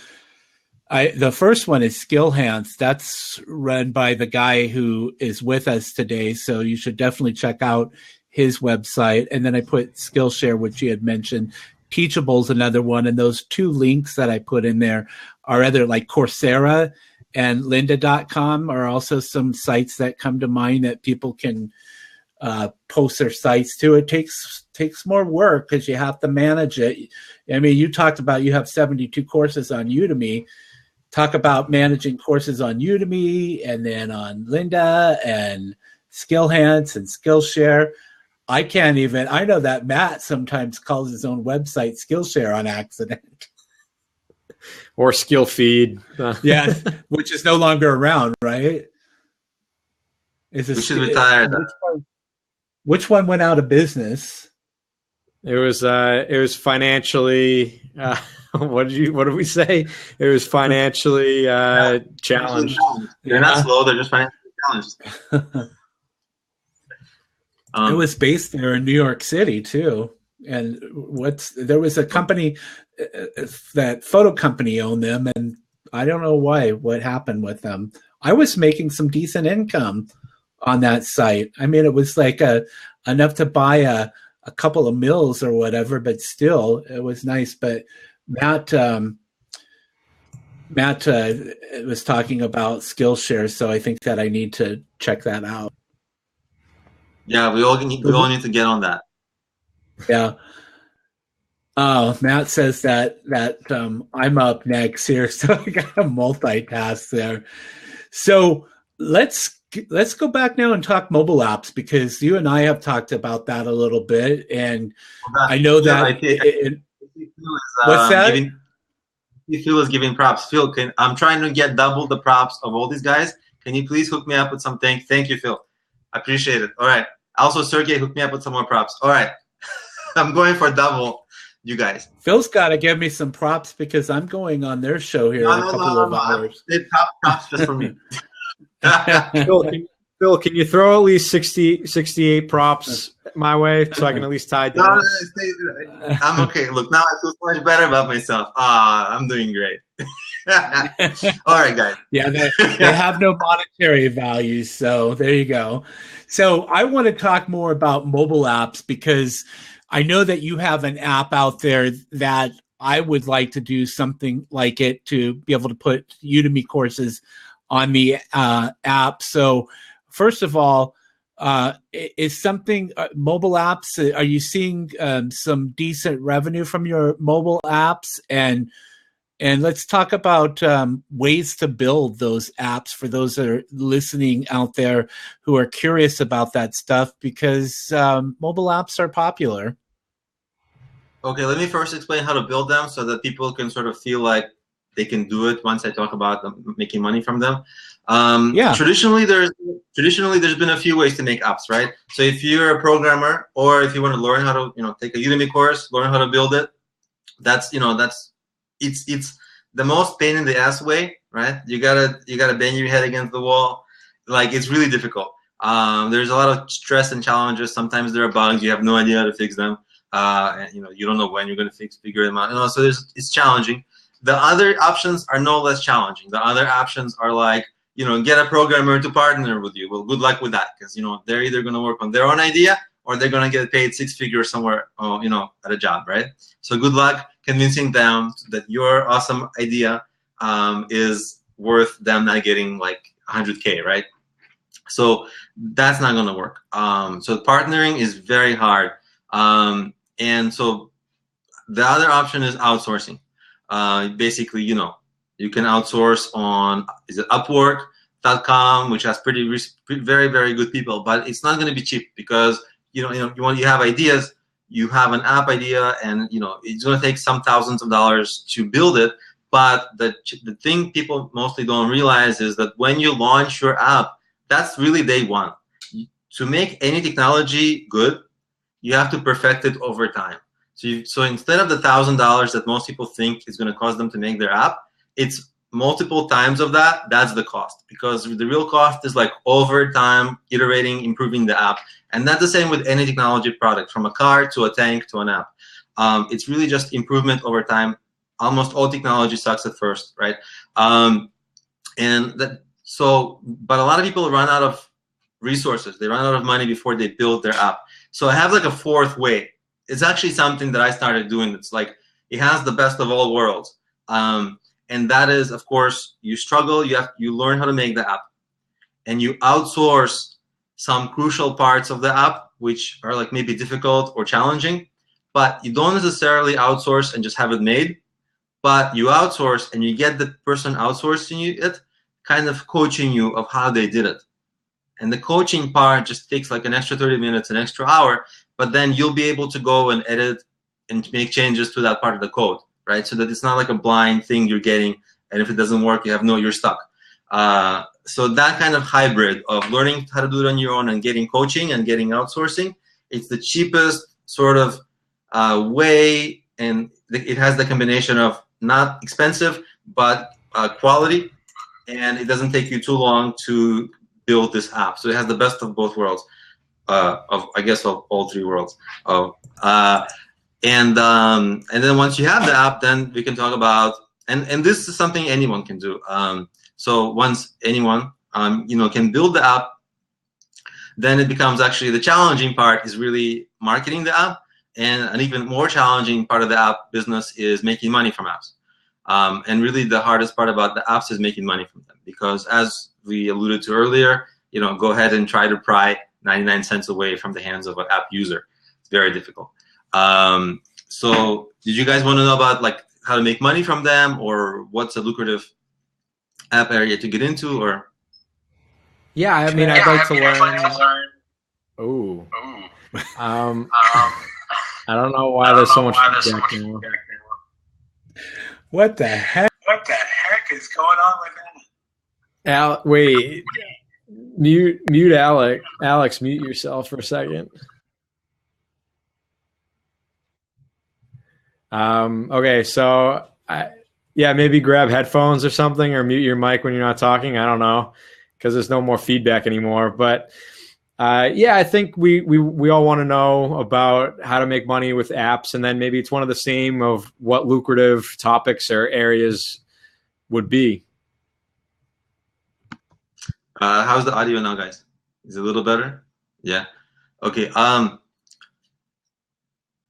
The first one is Skillhance. That's run by the guy who is with us today, so you should definitely check out his website. And then I put Skillshare, which you had mentioned. Teachable's another one, and those 2 links that I put in there are either like Coursera and lynda.com are also some sites that come to mind that people can post their sites to. It takes more work because you have to manage it. I mean, you talked about you have 72 courses on Udemy. Talk about managing courses on Udemy and then on Lynda and Skillhance and Skillshare. I know that Matt sometimes calls his own website Skillshare on accident. Or Skillfeed. Yeah, which is no longer around, right? We should retire. Which one went out of business? It was financially. What did we say? It was financially challenged. They're not slow; they're just financially challenged. It was based there in New York City too. And there was a company, that photo company owned them, and I don't know what happened with them. I was making some decent income on that site. I mean, it was like enough to buy a couple of meals or whatever, but still, it was nice. But Matt was talking about Skillshare, so I think that I need to check that out. Yeah, we all need to get on that. Yeah. Oh, Matt says that I'm up next here, so I got to multitask there. So let's go back now and talk mobile apps, because you and I have talked about that a little bit, and I know that. What's that? Phil is giving props. Phil, I'm trying to get double the props of all these guys. Can you please hook me up with something? Thank you, Phil. I appreciate it. All right. Also, Sergey, hook me up with some more props. All right. I'm going for double, you guys. Phil's got to give me some props because I'm going on their show here in a couple of hours. Props just for me. Phil, can you throw at least 68 props my way so I can at least tie down? No, I'm okay. Look, now I feel so much better about myself. I'm doing great. All right, guys. Yeah, they have no monetary value, so there you go. So I want to talk more about mobile apps, because I know that you have an app out there that I would like to do something like it, to be able to put Udemy courses on the app. So first of all, is something mobile apps? Are you seeing some decent revenue from your mobile apps? And let's talk about ways to build those apps for those that are listening out there who are curious about that stuff, because mobile apps are popular. Okay, let me first explain how to build them so that people can sort of feel like they can do it once I talk about making money from them. Traditionally, there's been a few ways to make apps, right? So if you're a programmer, or if you want to learn how to, take a Udemy course, learn how to build it, it's the most pain in the ass way, right? You gotta bang your head against the wall. Like, it's really difficult. There's a lot of stress and challenges. Sometimes there are bugs. You have no idea how to fix them. And you don't know when you're going to figure them out. So it's challenging. The other options are no less challenging. The other options are like, get a programmer to partner with you. Well, good luck with that, because they're either going to work on their own idea, or they're going to get paid 6 figures somewhere, at a job, right? So good luck convincing them that your awesome idea is worth them not getting like 100K, right? So that's not going to work. So partnering is very hard. And so the other option is outsourcing. Basically, you can outsource on, is it Upwork.com, which has very, very good people, but it's not going to be cheap, because you have ideas, you have an app idea, and it's going to take some thousands of dollars to build it. But the thing people mostly don't realize is that when you launch your app, that's really day one. To make any technology good, you have to perfect it over time. So instead of the $1,000 that most people think is going to cost them to make their app, it's multiple times of that. That's the cost, because the real cost is like over time, iterating, improving the app. And that's the same with any technology product, from a car to a tank to an app. It's really just improvement over time. Almost all technology sucks at first, right? But a lot of people run out of resources. They run out of money before they build their app. So I have like a fourth way. It's actually something that I started doing. It's like, it has the best of all worlds. And that is, of course, you struggle, you learn how to make the app, and you outsource some crucial parts of the app, which are like maybe difficult or challenging, but you don't necessarily outsource and just have it made, but you outsource and you get the person outsourcing it kind of coaching you of how they did it. And the coaching part just takes like an extra 30 minutes, an extra hour, but then you'll be able to go and edit and make changes to that part of the code, right? So that it's not like a blind thing you're getting, and if it doesn't work, you're stuck. So that kind of hybrid of learning how to do it on your own and getting coaching and getting outsourcing, it's the cheapest sort of way, and it has the combination of not expensive but quality, and it doesn't take you too long to build this app. So it has the best of both worlds, of I guess of all three worlds. And then once you have the app, then we can talk about, and this is something anyone can do. So once anyone can build the app, then it becomes actually the challenging part is really marketing the app, and an even more challenging part of the app business is making money from apps. And really the hardest part about the apps is making money from them, because as we alluded to earlier, go ahead and try to pry 99 cents away from the hands of an app user. It's very difficult. So did you guys want to know about like how to make money from them, or what's a lucrative app area to get into? Or yeah, I mean, I'd like to learn. Oh, I don't know why there's so much feedback now. What the heck? What the heck is going on with that? Wait, mute Alex. Alex, mute yourself for a second. Okay, so maybe grab headphones or something, or mute your mic when you're not talking. I don't know, because there's no more feedback anymore. But I think we all want to know about how to make money with apps, and then maybe it's one of the same of what lucrative topics or areas would be. How's the audio now, guys? Is it a little better? Yeah. Okay.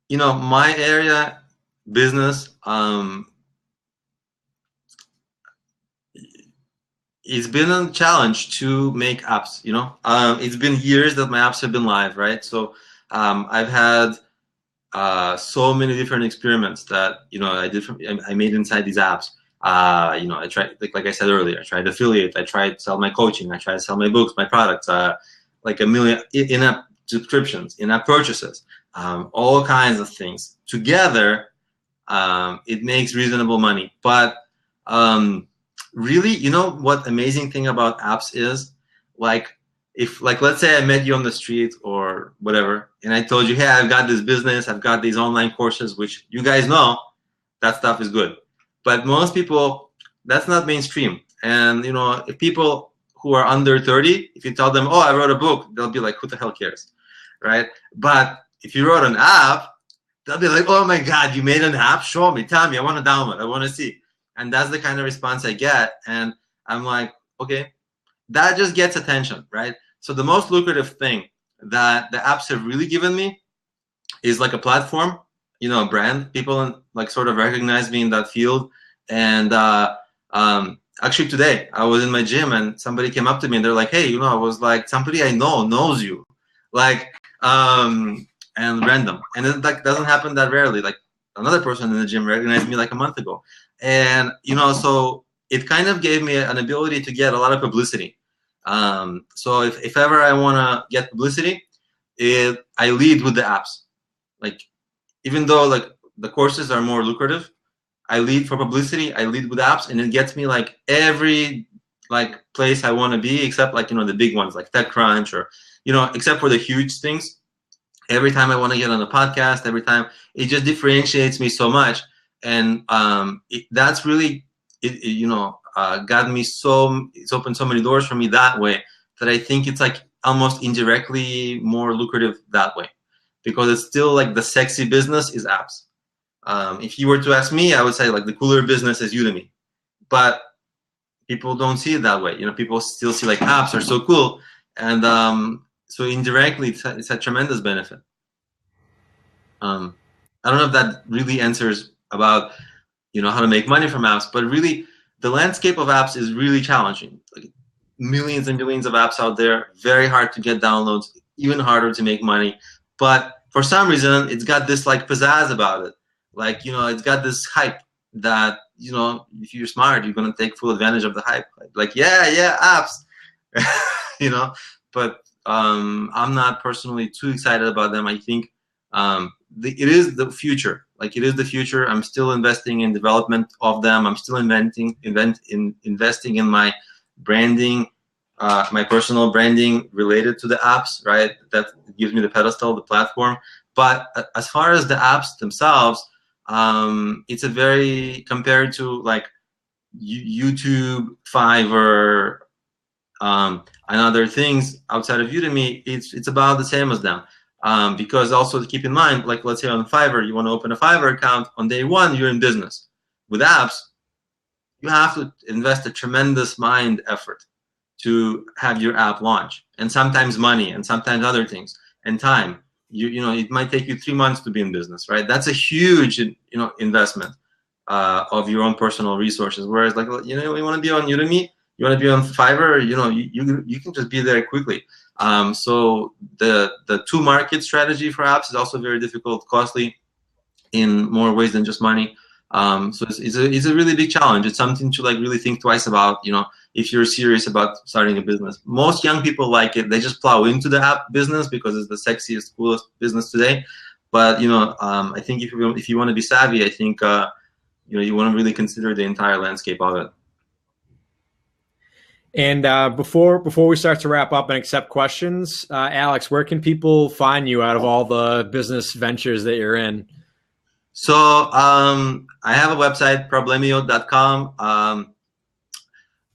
My area, business, it's been a challenge to make apps. It's been years that my apps have been live, right? So I've had so many different experiments that I made inside these apps. I tried, like I said earlier, I tried affiliate, I tried to sell my coaching, I tried to sell my books, my products, like 1 million in-app subscriptions, in-app purchases, all kinds of things. Together, it makes reasonable money. But really, what amazing thing about apps is, if let's say I met you on the street or whatever, and I told you, hey, I've got this business, I've got these online courses, which you guys know, that stuff is good. But most people, that's not mainstream. And, if people who are under 30, if you tell them, oh, I wrote a book, they'll be like, who the hell cares, right? But if you wrote an app, they'll be like, oh my God, you made an app? Show me, tell me, I want to download, I want to see. And that's the kind of response I get. And I'm like, okay, that just gets attention, right? So the most lucrative thing that the apps have really given me is like a platform, a brand. People like sort of recognize me in that field. And actually today I was in my gym and somebody came up to me and they're like, hey, I was like, somebody I know knows you, and random. And it doesn't happen that rarely. Like another person in the gym recognized me like a month ago. And, so it kind of gave me an ability to get a lot of publicity. So if ever I want to get publicity, I lead with the apps. Like, even though like the courses are more lucrative, I lead for publicity, I lead with apps, and it gets me like every place I want to be, except the big ones like TechCrunch or, except for the huge things. Every time I want to get on a podcast, every time, it just differentiates me so much. And that's really, got me it's opened so many doors for me that way, that I think it's like almost indirectly more lucrative that way, because it's still like the sexy business is apps. If you were to ask me, I would say like the cooler business is Udemy, but people don't see it that way. People still see like apps are so cool. And so indirectly, it's a tremendous benefit. I don't know if that really answers about, how to make money from apps, but really the landscape of apps is really challenging. Like millions and millions of apps out there, very hard to get downloads, even harder to make money. But for some reason, it's got this like pizzazz about it. Like, it's got this hype that, if you're smart, you're going to take full advantage of the hype. Like, yeah, apps, but I'm not personally too excited about them. I think it is the future. Like, it is the future. I'm still investing in development of them. I'm still investing in my branding, my personal branding related to the apps, right? That gives me the pedestal, the platform. But as far as the apps themselves, it's a very, compared to like YouTube, Fiverr, and other things outside of Udemy, it's about the same as them. Because also to keep in mind, like let's say on Fiverr, you want to open a Fiverr account on day one, you're in business. With apps, you have to invest a tremendous mind effort to have your app launch, and sometimes money, and sometimes other things, and time. You know, it might take you 3 months to be in business, right? That's a huge, investment of your own personal resources. Whereas, like, you want to be on Udemy, you want to be on Fiverr, you can just be there quickly. So the to-market strategy for apps is also very difficult, costly in more ways than just money. So it's a really big challenge. It's something to like really think twice about, if you're serious about starting a business. Most young people like it. They just plow into the app business because it's the sexiest, coolest business today. But, I think if you want to be savvy, I think, you want to really consider the entire landscape of it. And before we start to wrap up and accept questions, Alex, where can people find you out of all the business ventures that you're in? So I have a website, problemio.com.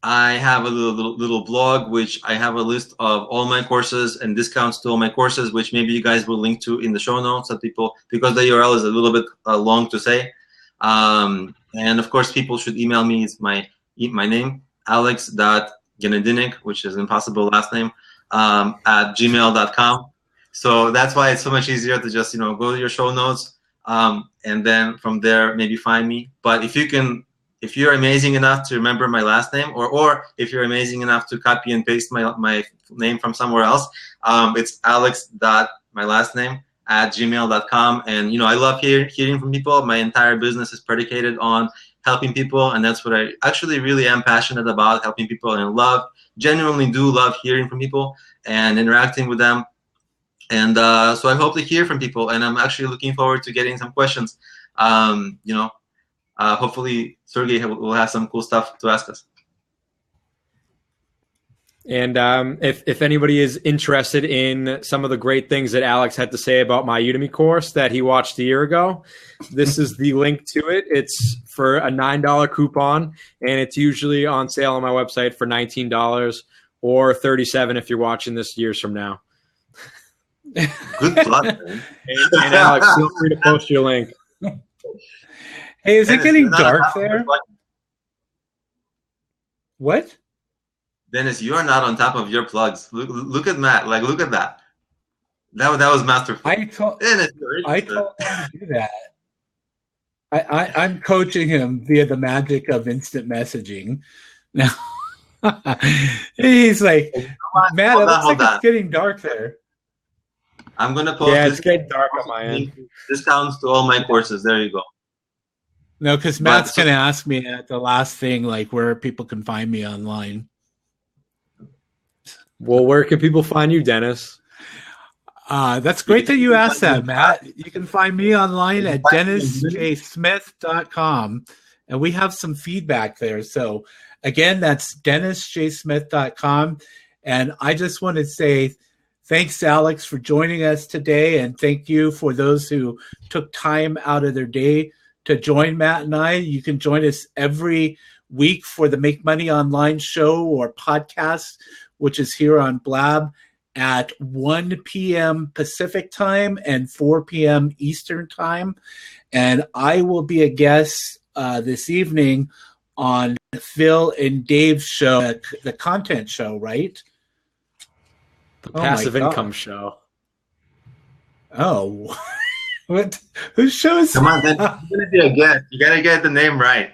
I have a little blog, which I have a list of all my courses and discounts to all my courses, which maybe you guys will link to in the show notes, so people, because the URL is a little bit long to say. And of course, people should email me. It's my name, alex.genadinik, which is an impossible last name, at gmail.com. So that's why it's so much easier to just, go to your show notes, and then from there, maybe find me. But if you're amazing enough to remember my last name, or if you're amazing enough to copy and paste my name from somewhere else, it's alex.mylastname at gmail.com. And, I love hearing from people. My entire business is predicated on helping people, and that's what I actually really am passionate about, helping people, and genuinely do love hearing from people and interacting with them. And so I hope to hear from people, and I'm actually looking forward to getting some questions. Hopefully Sergey will have some cool stuff to ask us. And if anybody is interested in some of the great things that Alex had to say about my Udemy course that he watched a year ago, this is the link to it. It's for a $9 coupon, and it's usually on sale on my website for $19 or $37 if you're watching this years from now. Good luck, man. And Alex, feel free to post your link. Hey, is it getting dark there? What? Dennis, you are not on top of your plugs. Look at Matt. Like, look at that. That was masterful. I told Dennis, him to do that. I'm coaching him via the magic of instant messaging. Now he's like, Matt, it looks like it's getting dark there. I'm gonna post. Yeah, it's getting dark on my end. Discounts to all my courses. There you go. No, because Matt's going to ask me at the last thing, like, where people can find me online. Well, where can people find you, Dennis? That's great that you asked that, Matt. You can find me online at dennisjsmith.com, and we have some feedback there. So, again, that's dennisjsmith.com. And I just want to say thanks, Alex, for joining us today, and thank you for those who took time out of their day to join Matt and I. You can join us every week for the Make Money Online show or podcast, which is here on Blab at 1 p.m. Pacific time and 4 p.m. Eastern time. And I will be a guest this evening on Phil and Dave's show, the content show, right? The passive income show. Oh, what? Whose show is Come on, then you're gonna be a guest. You gotta get the name right.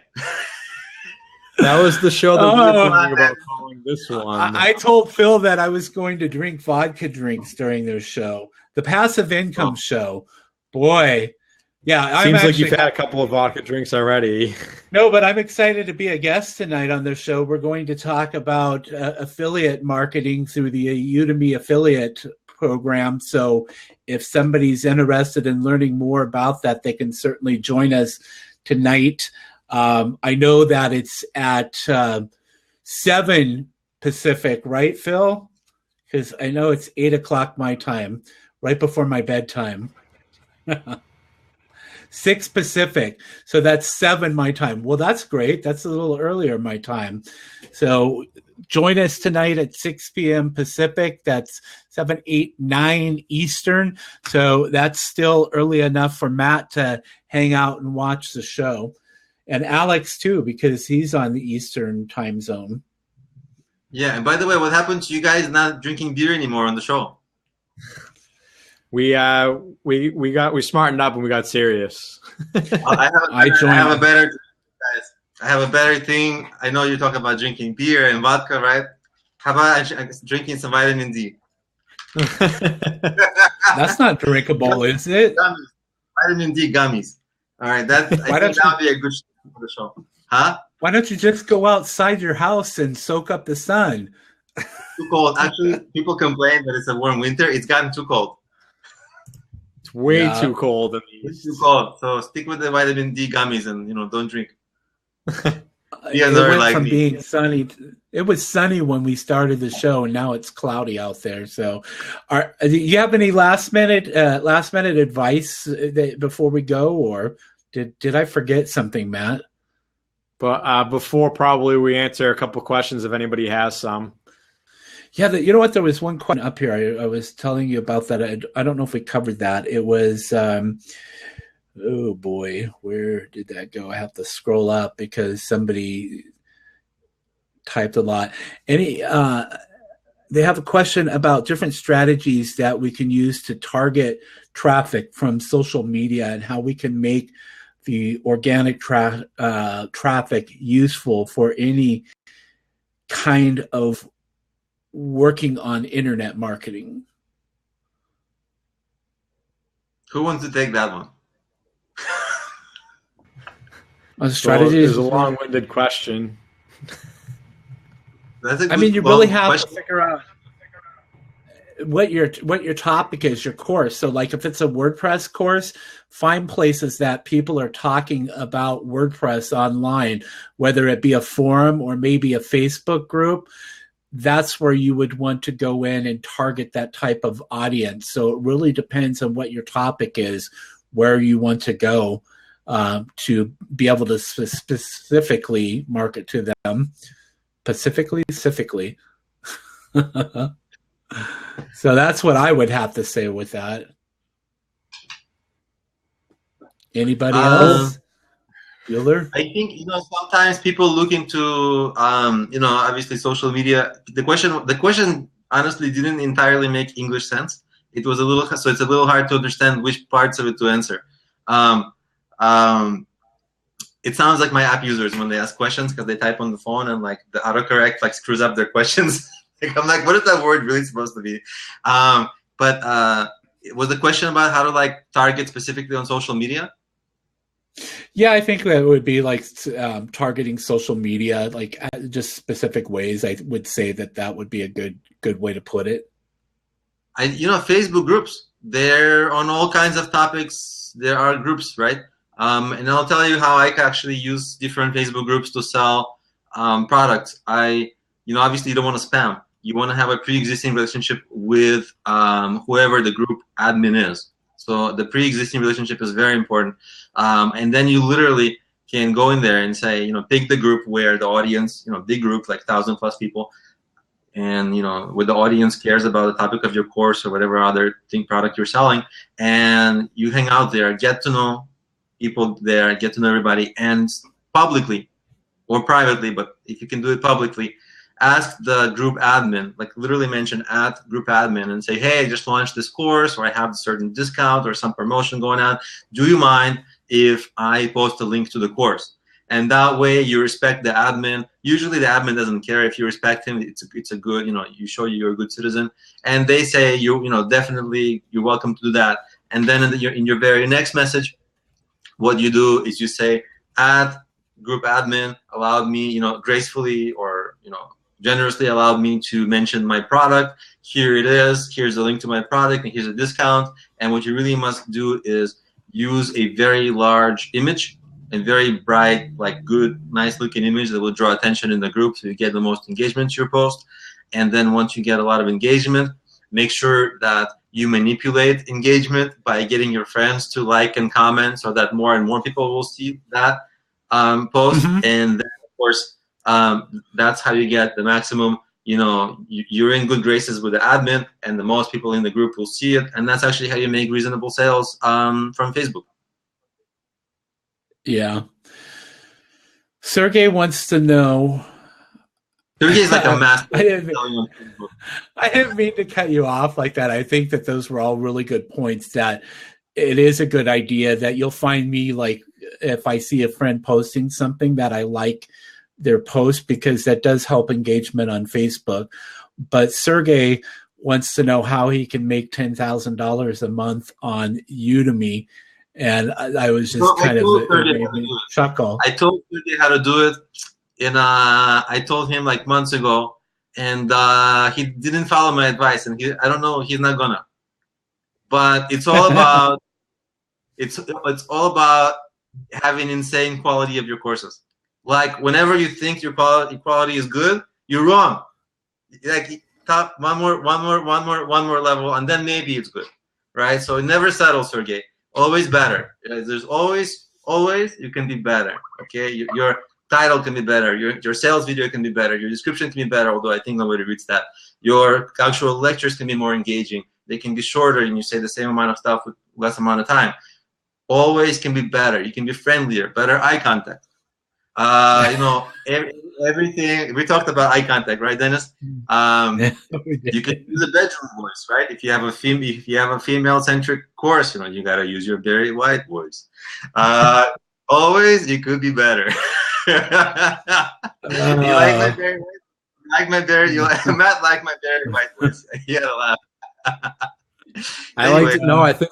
That was the show that we were talking about calling this one. I told Phil that I was going to drink vodka drinks during their show. The passive income show. Boy. Yeah. Seems like you've had a couple of vodka drinks already. No, but I'm excited to be a guest tonight on their show. We're going to talk about affiliate marketing through the Udemy affiliate program. So if somebody's interested in learning more about that, they can certainly join us tonight. I know that it's at 7 Pacific, right, Phil? Because I know it's 8 o'clock my time, right before my bedtime. 6 Pacific. So that's 7 my time. Well, that's great. That's a little earlier my time. So join us tonight at 6 p.m. Pacific. That's 7, 8, 9 Eastern. So that's still early enough for Matt to hang out and watch the show. And Alex, too, because he's on the Eastern time zone. Yeah, and by the way, what happened to you guys not drinking beer anymore on the show? We smartened up and we got serious. I have a better thing. I know you talk about drinking beer and vodka, right? How about drinking some vitamin D? That's not drinkable, is it? Gummies. Vitamin D gummies. All right, that would be a good show for the show. Huh? Why don't you just go outside your house and soak up the sun? Too cold. Actually, people complain that it's a warm winter. It's gotten too cold. It's way too cold. It's too cold. So stick with the vitamin D gummies and don't drink. It went from being sunny. It was sunny when we started the show, and now it's cloudy out there. So, do you have any last minute advice before we go, or did I forget something, Matt? But before probably we answer a couple questions if anybody has some. Yeah, you know what? There was one question up here. I was telling you about that. I don't know if we covered that. It was, oh boy, where did that go? I have to scroll up because somebody typed a lot. They have a question about different strategies that we can use to target traffic from social media and how we can make the organic traffic useful for any kind of working on internet marketing. Who wants to take that one? A strategy is a long-winded question. You really have to figure out what your topic is, your course. So like if it's a WordPress course, find places that people are talking about WordPress online, whether it be a forum or maybe a Facebook group. That's where you would want to go in and target that type of audience. So it really depends on what your topic is, where you want to go to be able to specifically market to them. Specifically. So that's what I would have to say with that. Anybody else? Bueller? I think sometimes people look into obviously social media. The question honestly didn't entirely make English sense. It's a little hard to understand which parts of it to answer. It sounds like my app users when they ask questions because they type on the phone and like the autocorrect like screws up their questions. I'm like, what is that word really supposed to be? But was the question about how to like target specifically on social media? Yeah, I think that would be like targeting social media, like just specific ways. I would say that would be a good way to put it. Facebook groups, they're on all kinds of topics. There are groups, right? And I'll tell you how I can actually use different Facebook groups to sell products. Obviously you don't want to spam. You want to have a pre-existing relationship with whoever the group admin is. So the pre-existing relationship is very important. And then you literally can go in there and say, pick the group where the audience, big group, like 1,000+ people, and, where the audience cares about the topic of your course or whatever other product you're selling. And you hang out there, get to know people there, get to know everybody, and publicly or privately, but if you can do it publicly, ask the group admin, like literally mention at group admin and say, hey, I just launched this course, or I have a certain discount or some promotion going on. Do you mind if I post a link to the course? And that way you respect the admin. Usually the admin doesn't care if you respect him. It's a good, you show you're a good citizen. And they say, definitely you're welcome to do that. And then in your very next message, what you do is you say, at group admin allowed me, gracefully or, generously allowed me to mention my product. Here it is. Here's the link to my product, and here's a discount. And what you really must do is use a very large image, a very bright, like good, nice-looking image that will draw attention in the group so you get the most engagement to your post. And then once you get a lot of engagement, make sure that you manipulate engagement by getting your friends to like and comment so that more and more people will see that post. Mm-hmm. And then, of course, that's how you get the maximum. You're in good graces with the admin, and the most people in the group will see it. And that's actually how you make reasonable sales from Facebook. Yeah. Sergey wants to know. Sergey is like a master. I didn't mean to cut you off like that. I think that those were all really good points, that it is a good idea that you'll find me, like, if I see a friend posting something that I like their post, because that does help engagement on Facebook. But Sergey wants to know how he can make $10,000 a month on Udemy. And I was just chuckle. I told Sergey how to do it. I told him like months ago, and he didn't follow my advice, and I don't know, he's not gonna. But it's all about it's all about having insane quality of your courses. Like, whenever you think your quality is good, you're wrong. Like, top one more level, and then maybe it's good, right? So never settle, Sergey. Always better. There's always you can be better. Okay, your title can be better. Your sales video can be better. Your description can be better. Although I think nobody reads that. Your actual lectures can be more engaging. They can be shorter, and you say the same amount of stuff with less amount of time. Always can be better. You can be friendlier, better eye contact. Everything. We talked about eye contact, right, Dennis? You can use a bedroom voice, right? If you have a female-centric course, you gotta use your Barry White voice. Always, you could be better. You like my Barry White? Matt liked my Barry White voice. He had a laugh. I think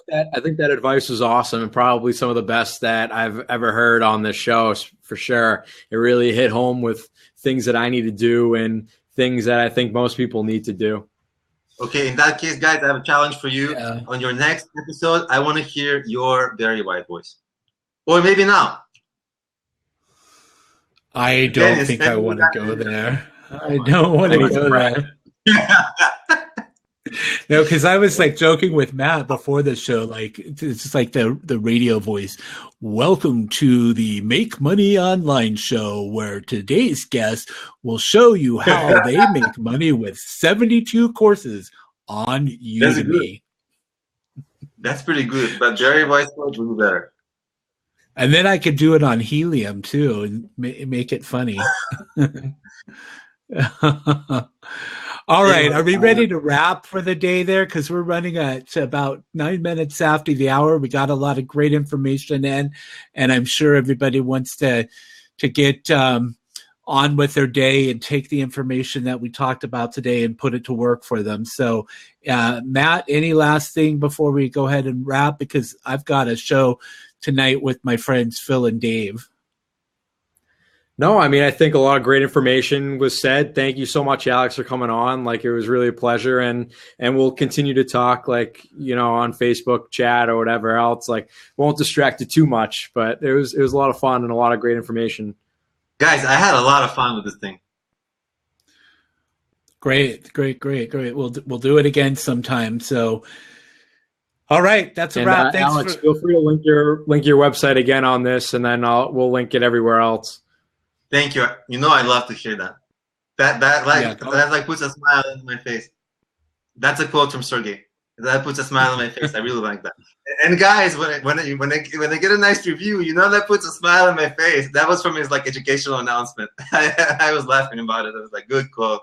that advice was awesome, and probably some of the best that I've ever heard on this show, for sure. It really hit home with things that I need to do and things that I think most people need to do. Okay, in that case, guys, I have a challenge for you. Yeah. On your next episode, I want to hear your Barry White voice. Or maybe now. I don't think I want to go there. I don't want to go there. No, because I was like joking with Matt before the show, like it's just like the radio voice. Welcome to the Make Money Online show, where today's guest will show you how they make money with 72 courses on Udemy. That's pretty good, but Jerry Weiss will do better. And then I could do it on helium too and make it funny. All right. Are we ready to wrap for the day there? Because we're running at about 9 minutes after the hour. We got a lot of great information in, and I'm sure everybody wants to get on with their day and take the information that we talked about today and put it to work for them. So, Matt, any last thing before we go ahead and wrap? Because I've got a show tonight with my friends Phil and Dave. No, I mean, I think a lot of great information was said. Thank you so much, Alex, for coming on. Like, it was really a pleasure, and we'll continue to talk, like, on Facebook chat or whatever else. Like, won't distract you too much, but it was a lot of fun and a lot of great information. Guys, I had a lot of fun with this thing. Great. We'll do it again sometime. So, all right, that's a wrap. Thanks, Alex. Feel free to link your website again on this, and then we'll link it everywhere else. Thank you. I love to hear that. That puts a smile on my face. That's a quote from Sergey. That puts a smile on my face. I really like that. And guys, when I get a nice review, that puts a smile on my face. That was from his educational announcement. I was laughing about it. I was like, good quote.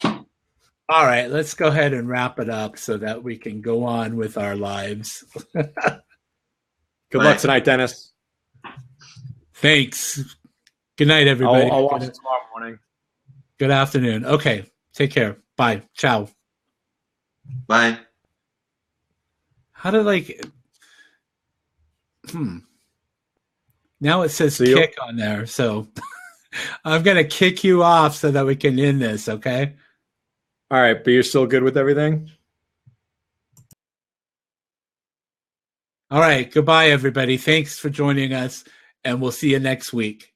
All right, let's go ahead and wrap it up so that we can go on with our lives. Good luck tonight, Dennis. Thanks. Good night, everybody. I'll watch it tomorrow morning. Good afternoon. Okay. Take care. Bye. Ciao. Bye. How did Now it says kick on there, so I'm going to kick you off so that we can end this, okay? All right, but you're still good with everything? All right. Goodbye, everybody. Thanks for joining us, and we'll see you next week.